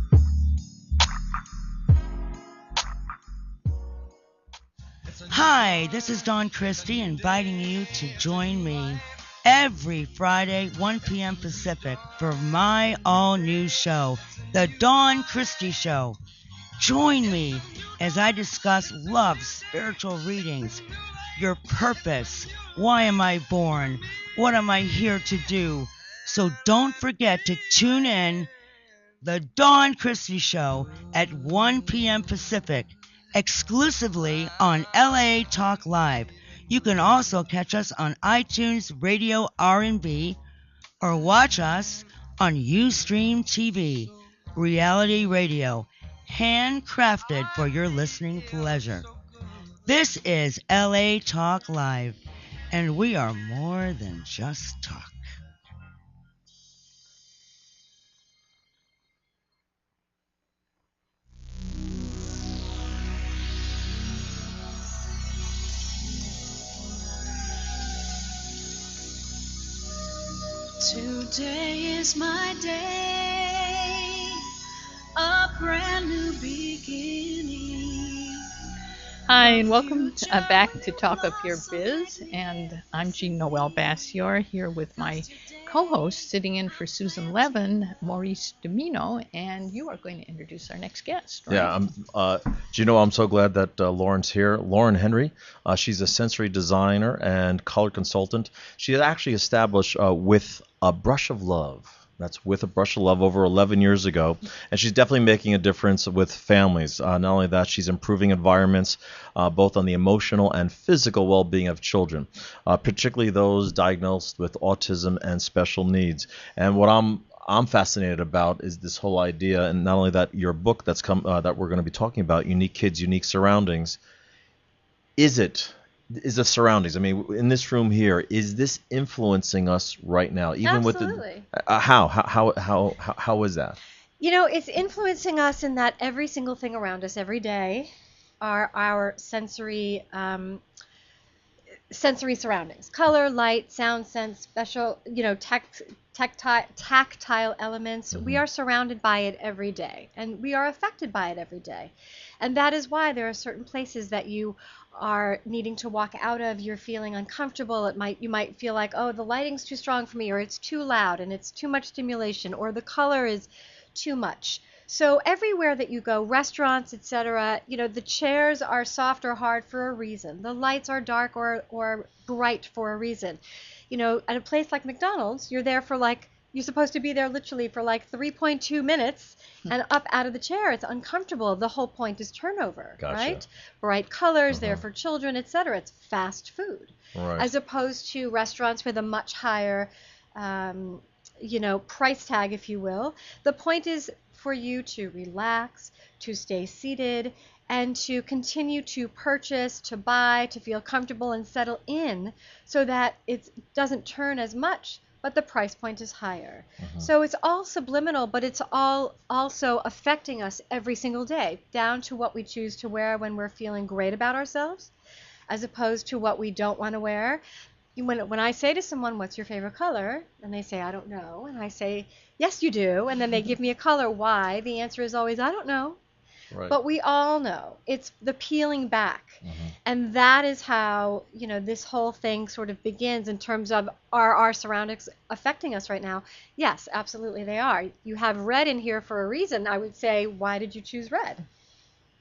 Hi, this is Dawn Christie inviting you to join me every Friday, 1 p.m. Pacific, for my all-new show, The Dawn Christie Show. Join me as I discuss love, spiritual readings, your purpose, why am I born, what am I here to do. So don't forget to tune in The Dawn Christie Show at 1 p.m. Pacific, exclusively on LA Talk Live. You can also catch us on iTunes Radio R&B or watch us on Ustream TV, reality radio, handcrafted for your listening pleasure. This is LA Talk Live, and we are more than just talk. Today is my day, a brand new beginning. Hi, and welcome back to Talk Up Your Biz. And I'm Jean Noel Bassior here with my co-host sitting in for Susan Levin, Maurice Domino, and you are going to introduce our next guest, right? Yeah, I'm so glad that Lauren's here. Lauren Henry, she's a sensory designer and color consultant. She had actually established with a Brush of Love. That's With a Brush of Love over 11 years ago. And she's definitely making a difference with families. Not only that, she's improving environments, both on the emotional and physical well-being of children, particularly those diagnosed with autism and special needs. And what I'm fascinated about is this whole idea, and not only that, your book that we're going to be talking about, Unique Kids, Unique Surroundings. Is the surroundings? I mean, in this room here, is this influencing us right now? Even Absolutely. With the how is that? You know, it's influencing us in that every single thing around us every day are our sensory surroundings: color, light, sound, sense, special, tactile elements. Mm-hmm. We are surrounded by it every day, and we are affected by it every day. And that is why there are certain places that you are needing to walk out of. You're feeling uncomfortable. You might feel like, oh, the lighting's too strong for me, or it's too loud and it's too much stimulation, or the color is too much. So everywhere that you go, restaurants, etc., the chairs are soft or hard for a reason. The lights are dark or bright for a reason. At a place like McDonald's, you're supposed to be there literally for 3.2 minutes and up out of the chair. It's uncomfortable. The whole point is turnover, Gotcha. Right? Bright colors, there for children, etc. It's fast food. Right. As opposed to restaurants with a much higher, price tag, if you will. The point is for you to relax, to stay seated, and to continue to purchase, to buy, to feel comfortable and settle in so that it doesn't turn as much, but the price point is higher. Mm-hmm. So it's all subliminal, but it's all also affecting us every single day, down to what we choose to wear when we're feeling great about ourselves, as opposed to what we don't want to wear. When I say to someone, what's your favorite color? And they say, I don't know. And I say, yes, you do. And then they give me a color. Why? The answer is always, I don't know. Right. But we all know. It's the peeling back. Mm-hmm. And that is how, this whole thing sort of begins in terms of, are our surroundings affecting us right now? Yes, absolutely they are. You have red in here for a reason. I would say, why did you choose red?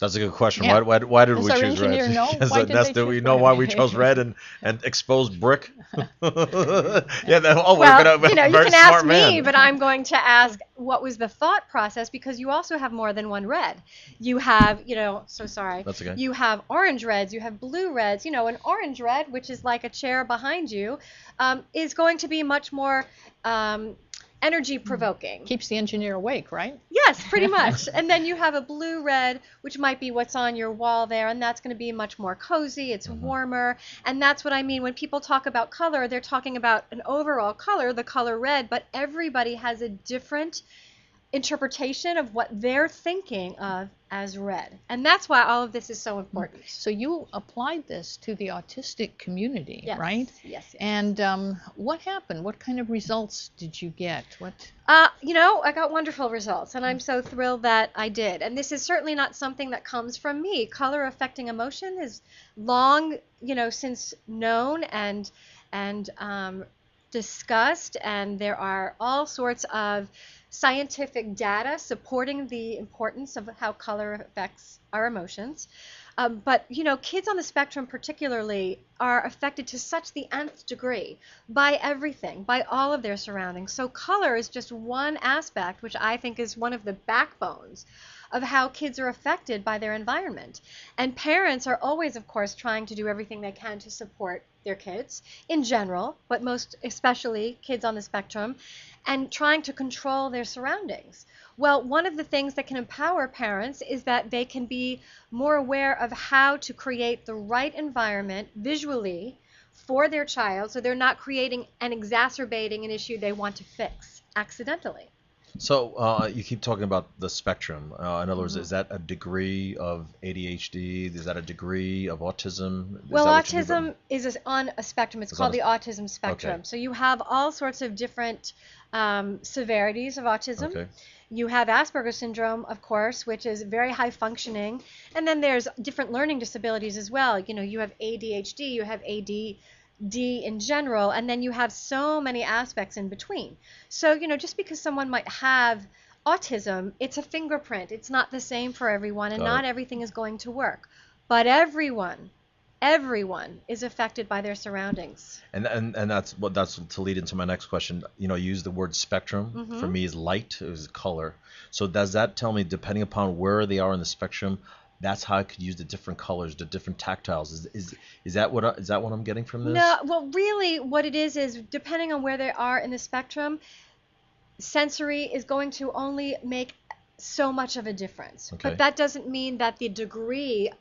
That's a good question. Yeah. Why did Does we our choose red? engineer know? Yes, Why did that's they do we choose know red? why we chose red and exposed brick? Yeah. Well, We're you very can ask smart me, man. but I'm going to ask what was the thought process, because you also have more than one red. You have, so sorry. That's okay. You have orange reds, you have blue reds. An orange red, which is like a chair behind you, is going to be much more energy provoking. Keeps the engineer awake, right? Yes, pretty much. And then you have a blue red, which might be what's on your wall there, and that's going to be much more cozy. It's warmer. And that's what I mean when people talk about color, they're talking about an overall color, the color red, but everybody has a different interpretation of what they're thinking of as red. And that's why all of this is so important. So you applied this to the autistic community, Yes, right? yes. And what happened? What kind of results did you get? I got wonderful results, and I'm so thrilled that I did. And this is certainly not something that comes from me. Color affecting emotion is long, since known and discussed, and there are all sorts of scientific data supporting the importance of how color affects our emotions. But kids on the spectrum particularly are affected to such the nth degree by everything, by all of their surroundings. So color is just one aspect, which I think is one of the backbones of how kids are affected by their environment. And parents are always, of course, trying to do everything they can to support their kids in general, but most especially kids on the spectrum, and trying to control their surroundings. Well, one of the things that can empower parents is that they can be more aware of how to create the right environment visually for their child, so they're not creating and exacerbating an issue they want to fix accidentally. So you keep talking about the spectrum. In other words, is that a degree of ADHD? Is that a degree of autism? Well, autism is on a spectrum. It's called the autism spectrum. Okay. So you have all sorts of different severities of autism. Okay. You have Asperger's syndrome, of course, which is very high functioning. And then there's different learning disabilities as well. You have ADHD, you have ADD in general, and then you have so many aspects in between. So, just because someone might have autism, it's a fingerprint. It's not the same for everyone, and not everything is going to work. But everyone is affected by their surroundings. And that's to lead into my next question. You use the word spectrum. For me, is light. It was color. So does that tell me, depending upon where they are in the spectrum, that's how I could use the different colors, the different tactiles? Is that what I'm getting from this? No, well, really, what it is depending on where they are in the spectrum, sensory is going to only make so much of a difference. Okay. But that doesn't mean that the degree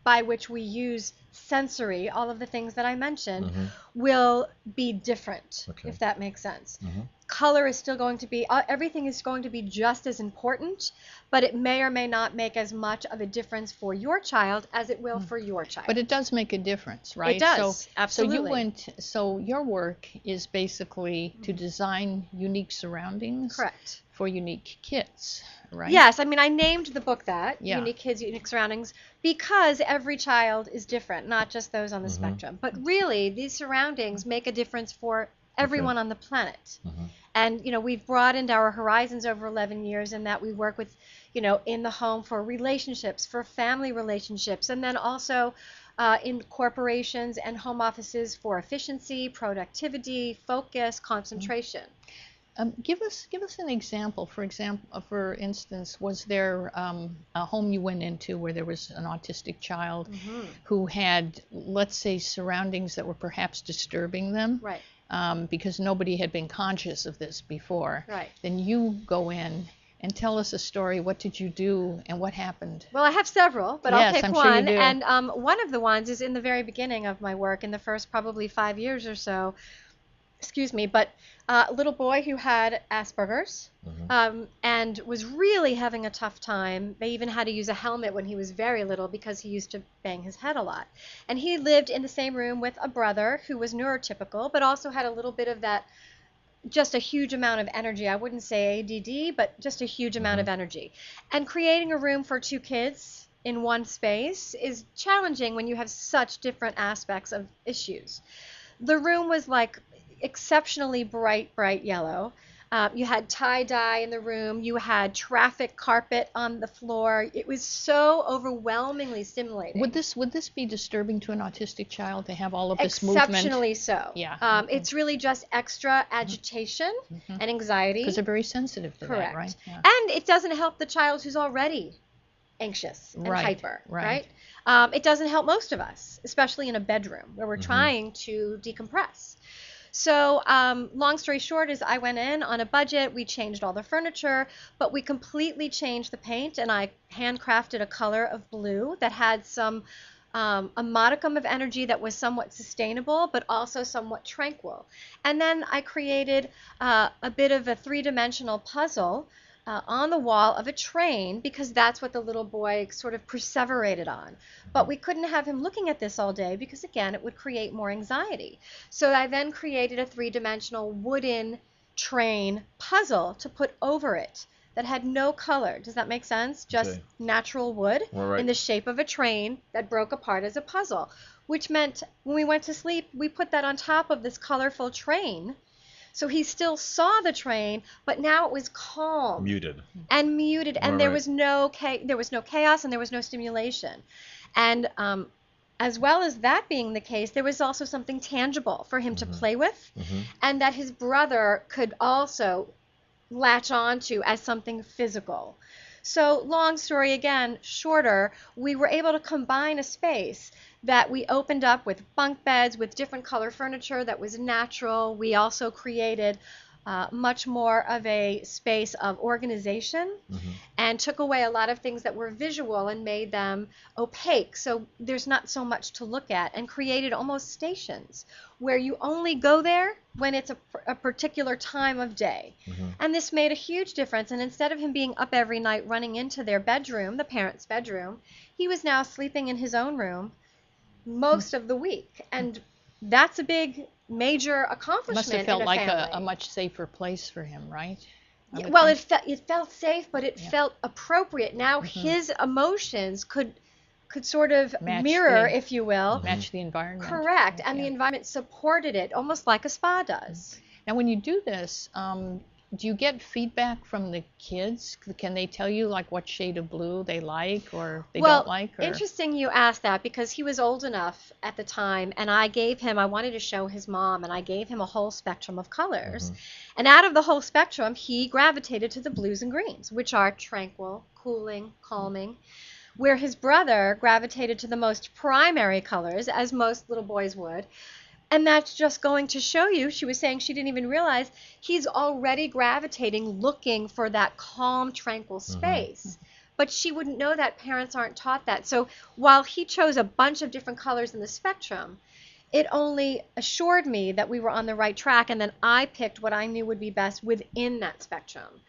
by which we use sensory, all of the things that I mentioned, will be different, if that makes sense. Color is still going to be, everything is going to be just as important, but it may or may not make as much of a difference for your child as it will for your child. But it does make a difference, right? It does, absolutely. So your work is basically to design unique surroundings. Correct. For unique kids, right? Yes, I mean, I named the book that, Yeah. Unique Kids, Unique Surroundings, because every child is different, not just those on the spectrum. But really, these surroundings make a difference for everyone on the planet. And, we've broadened our horizons over 11 years in that we work with, in the home for relationships, for family relationships, and then also in corporations and home offices for efficiency, productivity, focus, concentration. Give us an example. For instance, was there a home you went into where there was an autistic child who had, let's say, surroundings that were perhaps disturbing them? Right. Because nobody had been conscious of this before. Right. Then you go in and tell us a story. What did you do and what happened? Well, I have several, but Yes, I'll pick I'm one. sure you do. And one of the ones is in the very beginning of my work, in the first probably 5 years or so. Excuse me, but a little boy who had Asperger's and was really having a tough time. They even had to use a helmet when he was very little because he used to bang his head a lot. And he lived in the same room with a brother who was neurotypical, but also had a little bit of that, just a huge amount of energy. I wouldn't say ADD, but just a huge amount of energy. And creating a room for two kids in one space is challenging when you have such different aspects of issues. The room was like exceptionally bright yellow. You had tie-dye in the room. You had traffic carpet on the floor. It was so overwhelmingly stimulating. Would this be disturbing to an autistic child to have all of this movement? Exceptionally so. Yeah. It's really just extra agitation and anxiety. Because they're very sensitive to Correct. that, right? Yeah. And it doesn't help the child who's already anxious and hyper, right? It doesn't help most of us, especially in a bedroom where we're trying to decompress. So long story short is I went in on a budget. We changed all the furniture, but we completely changed the paint, and I handcrafted a color of blue that had some a modicum of energy that was somewhat sustainable, but also somewhat tranquil. And then I created a bit of a three-dimensional puzzle on the wall of a train, because that's what the little boy sort of perseverated on. But we couldn't have him looking at this all day because, again, it would create more anxiety. So I then created a three-dimensional wooden train puzzle to put over it that had no color. Does that make sense? Just natural wood in the shape of a train that broke apart as a puzzle, which meant when we went to sleep, we put that on top of this colorful train. So he still saw the train, but now it was calm, muted, and there was no chaos and there was no stimulation. And as well as that being the case, there was also something tangible for him to play with, and that his brother could also latch on to as something physical. So long story again, shorter, we were able to combine a space that we opened up with bunk beds, with different color furniture that was natural. We also created much more of a space of organization and took away a lot of things that were visual and made them opaque. So there's not so much to look at, and created almost stations where you only go there when it's a particular time of day. And this made a huge difference. And instead of him being up every night running into their bedroom, the parents' bedroom, he was now sleeping in his own room most of the week. And that's a big major accomplishment. Must have felt in a like family. a much safer place for him, right? Well, it felt safe, but it felt appropriate. Now his emotions could sort of mirror, if you will, match the environment. Correct, and the environment supported it, almost like a spa does. Now, when you do this, do you get feedback from the kids? Can they tell you like what shade of blue they like or they don't like? Or? Interesting you asked that, because he was old enough at the time, and I wanted to show his mom, and I gave him a whole spectrum of colors. And out of the whole spectrum, he gravitated to the blues and greens, which are tranquil, cooling, calming, where his brother gravitated to the most primary colors, as most little boys would. And that's just going to show you, she was saying she didn't even realize he's already gravitating, looking for that calm, tranquil space. But she wouldn't know that. Parents aren't taught that. So while he chose a bunch of different colors in the spectrum, it only assured me that we were on the right track, and then I picked what I knew would be best within that spectrum.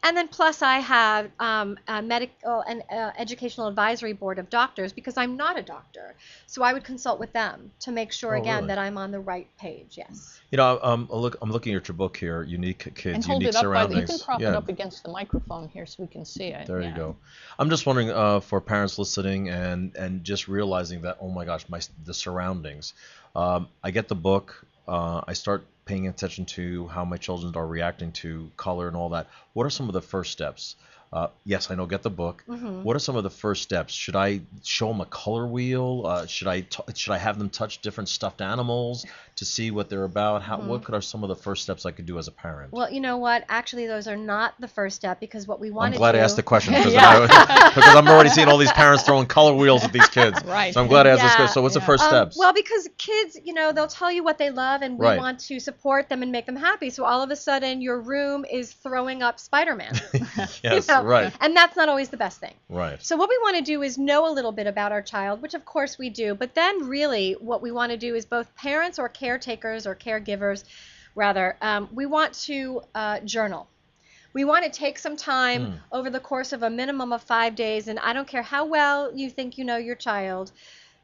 And then plus I have a medical and educational advisory board of doctors, because I'm not a doctor. So I would consult with them to make sure, that I'm on the right page, yes. You know, I'm looking at your book here, Unique Kids, and hold Unique it up Surroundings. You can prop it up against the microphone here so we can see it. There you go. I'm just wondering, for parents listening and just realizing that, oh my gosh, the surroundings. I get the book. I start paying attention to how my children are reacting to color and all that. What are some of the first steps? Yes, I know, get the book. What are some of the first steps? Should I show them a color wheel? Should I have them touch different stuffed animals to see what they're about? What are some of the first steps I could do as a parent? Well, you know what? Actually, those are not the first step, because what we want to do... I'm glad I asked the question, because I'm already seeing all these parents throwing color wheels at these kids. Right. So I'm glad I asked this question. So what's the first steps? Well, because kids, they'll tell you what they love, and we want to support them and make them happy. So all of a sudden, your room is throwing up Spider-Man. Yes, right. And that's not always the best thing. Right. So what we want to do is know a little bit about our child, which of course we do, but then really what we want to do is both parents or caretakers or caregivers, rather, we want to journal. We want to take some time over the course of a minimum of 5 days, and I don't care how well you think you know your child,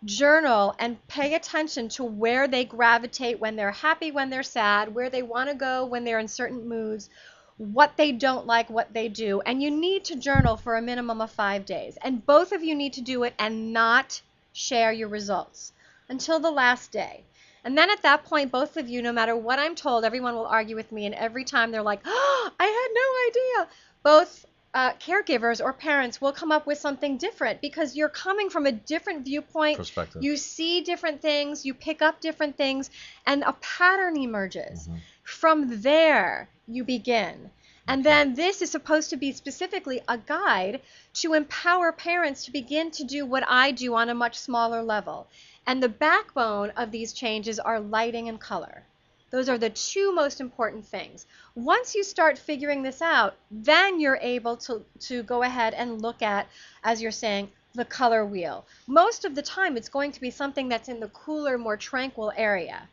journal and pay attention to where they gravitate when they're happy, when they're sad, where they want to go when they're in certain moods, what they don't like, what they do. And you need to journal for a minimum of 5 days. And both of you need to do it and not share your results until the last day. And then at that point, both of you, no matter what I'm told, everyone will argue with me. And every time they're like, oh, I had no idea. Both caregivers or parents will come up with something different because you're coming from a different viewpoint. Perspective. You see different things, you pick up different things, and a pattern emerges. From there, you begin. And then this is supposed to be specifically a guide to empower parents to begin to do what I do on a much smaller level. And the backbone of these changes are lighting and color. Those are the two most important things. Once you start figuring this out, then you're able to go ahead and look at, as you're saying, the color wheel. Most of the time, it's going to be something that's in the cooler, more tranquil area,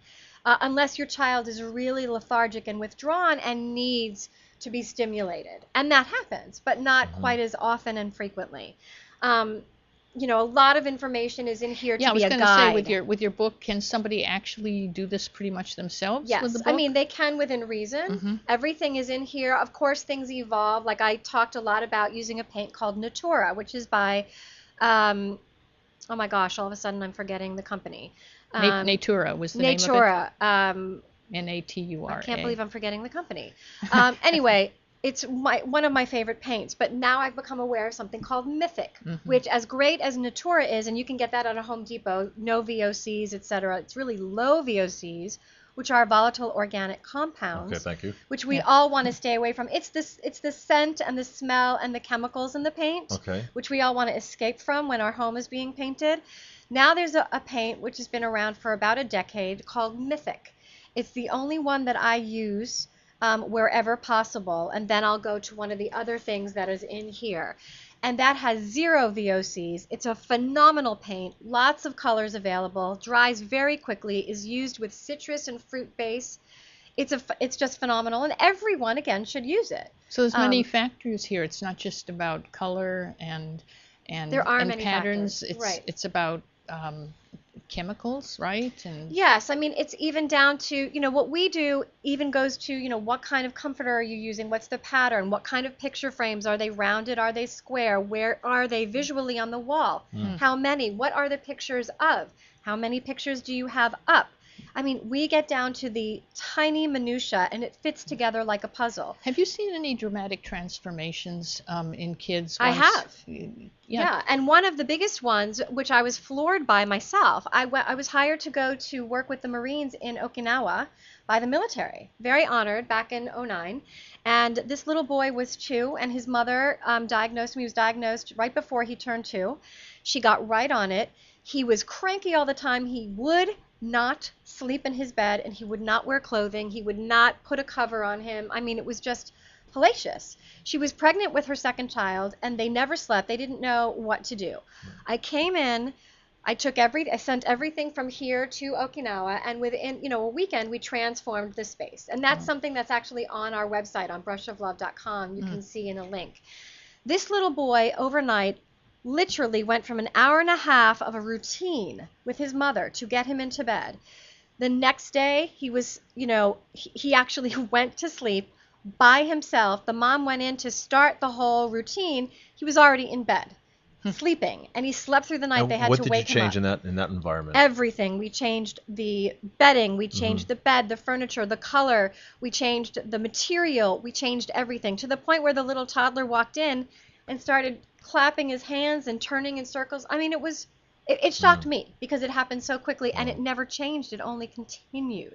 unless your child is really lethargic and withdrawn and needs to be stimulated. And that happens, but not quite as often and frequently. A lot of information is in here to be a guide. Yeah, I was going to say, with your book, can somebody actually do this pretty much themselves? Yes, with the book? I mean, they can within reason. Everything is in here. Of course, things evolve. Like I talked a lot about using a paint called Natura, which is by, oh my gosh, all of a sudden I'm forgetting the company. Natura was the name of it. Natura. Natura. I can't believe I'm forgetting the company. Anyway, it's one of my favorite paints, but now I've become aware of something called Mythic, which, as great as Natura is, and you can get that at a Home Depot, no VOCs, etc. It's really low VOCs, which are volatile organic compounds. Okay, thank you. Which we all want to stay away from. It's the scent and the smell and the chemicals in the paint, which we all want to escape from when our home is being painted. Now there's a paint which has been around for about a decade called Mythic. It's the only one that I use wherever possible, and then I'll go to one of the other things that is in here. And that has 0 VOCs. It's a phenomenal paint, lots of colors available, dries very quickly, is used with citrus and fruit base. It's just phenomenal, and everyone, again, should use it. So there's many factors here. It's not just about color and there are many patterns. Factors. It's about chemicals, right? And yes, I mean, it's even down to, what we do even goes to, what kind of comforter are you using? What's the pattern? What kind of picture frames? Are they rounded? Are they square? Where are they visually on the wall? How many? What are the pictures of? How many pictures do you have up? I mean, we get down to the tiny minutia, and it fits together like a puzzle. Have you seen any dramatic transformations in kids? I have. Yeah, and one of the biggest ones, which I was floored by myself, I was hired to go to work with the Marines in Okinawa by the military. Very honored, back in 2009. And this little boy was 2, and his mother diagnosed him. He was diagnosed right before he turned 2. She got right on it. He was cranky all the time. He would not sleep in his bed, and he would not wear clothing. He would not put a cover on him. I mean, it was just hellacious. She was pregnant with her second child, and they never slept. They didn't know what to do. I came in, I sent everything from here to Okinawa, and within, a weekend, we transformed the space. And that's something that's actually on our website, on brushoflove.com. You can see in a link. This little boy, overnight, literally went from an hour and a half of a routine with his mother to get him into bed. The next day, he was, he actually went to sleep by himself. The mom went in to start the whole routine. He was already in bed, sleeping, and he slept through the night. They had to wake him up. What did you change in that environment? Everything. We changed the bedding. We changed the bed, the furniture, the color. We changed the material. We changed everything, to the point where the little toddler walked in and started clapping his hands and turning in circles. I mean, it shocked me because it happened so quickly, and it never changed. It only continued.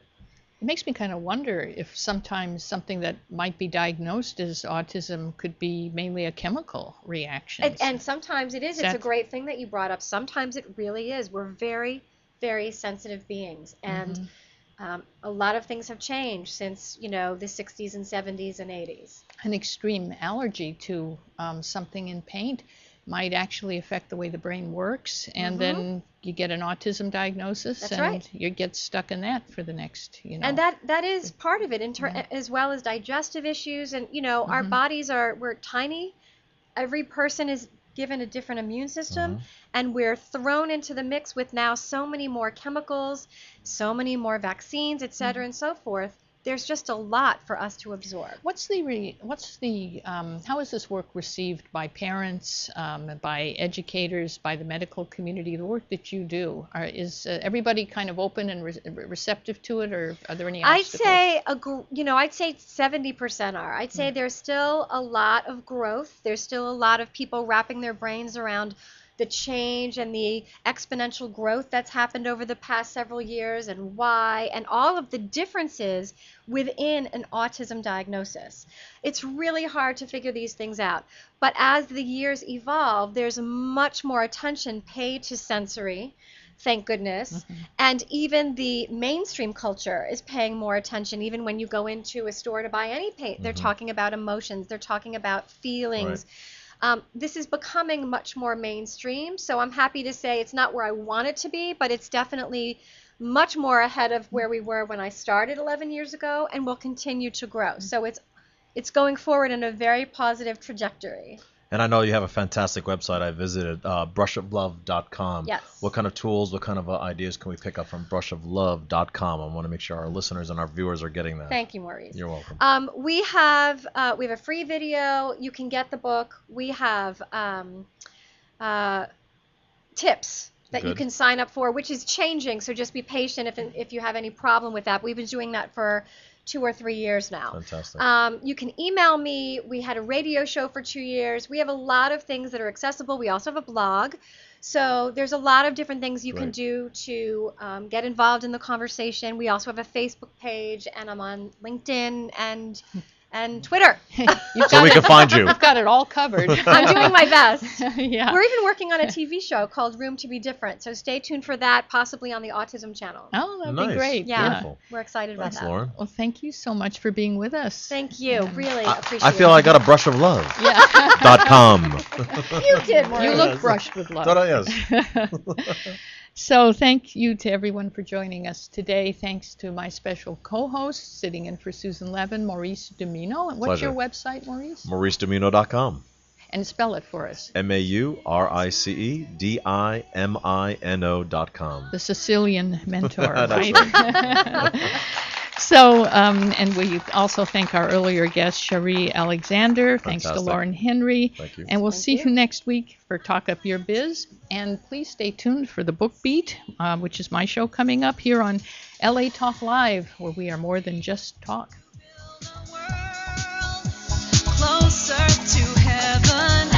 It makes me kind of wonder if sometimes something that might be diagnosed as autism could be mainly a chemical reaction. And sometimes it is. It's a great thing that you brought up. Sometimes it really is. We're very, very sensitive beings, and a lot of things have changed since, the 60s and 70s and 80s. An extreme allergy to something in paint might actually affect the way the brain works, and then you get an autism diagnosis. That's and right. You get stuck in that for the next, And that is part of it, as well as digestive issues. And, our bodies we're tiny. Every person is given a different immune system, and we're thrown into the mix with now so many more chemicals, so many more vaccines, et cetera, and so forth. there's just a lot for us to absorb. How is this work received by parents, by educators, by the medical community? The work that you do, is everybody kind of open and receptive to it, or are there any obstacles? I'd say 70% are. I'd say there's still a lot of growth. There's still a lot of people wrapping their brains around the change and the exponential growth that's happened over the past several years, and why, and all of the differences within an autism diagnosis. It's really hard to figure these things out. But as the years evolve, there's much more attention paid to sensory, thank goodness. And even the mainstream culture is paying more attention. Even when you go into a store to buy any paint, they're talking about emotions, they're talking about feelings. This is becoming much more mainstream, so I'm happy to say it's not where I want it to be, but it's definitely much more ahead of where we were when I started 11 years ago, and will continue to grow. So it's going forward in a very positive trajectory. And I know you have a fantastic website. I visited, brushoflove.com. Yes. What kind of tools, what kind of ideas can we pick up from brushoflove.com? I want to make sure our listeners and our viewers are getting that. Thank you, Maurice. You're welcome. We have a free video. You can get the book. We have tips that you can sign up for, which is changing. So just be patient if you have any problem with that. We've been doing that for 2 or 3 years now. Fantastic. You can email me. We had a radio show for 2 years. We have a lot of things that are accessible. We also have a blog. So there's a lot of different things you can do to get involved in the conversation. We also have a Facebook page, and I'm on LinkedIn and Twitter. So we can find you. You've got it all covered. I'm doing my best. Yeah. We're even working on a TV show called Room to Be Different, so stay tuned for that, possibly on the Autism Channel. Oh, that'd be Nice. great. Yeah, Beautiful. we're excited Thanks, about that. Lauren. Well, thank you so much for being with us. Thank you. Really appreciate it. I feel I got a brush of love. Yeah. .com. You did, Maurice. You look brushed with love. Yes. So thank you to everyone for joining us today. Thanks to my special co-host, sitting in for Susan Levin, Maurice Domino. And what's Pleasure. your website, Maurice? MauriceDomino.com. And spell it for us. MauriceDomino.com. The Sicilian mentor, That's right? So, and we also thank our earlier guest, Cherie Alexander. Thanks to Fantastic. Lauren Henry. Thank you. And we'll see you next week for Talk Up Your Biz. And please stay tuned for the Book Beat, which is my show coming up here on LA Talk Live, where we are more than just talk. Closer to heaven.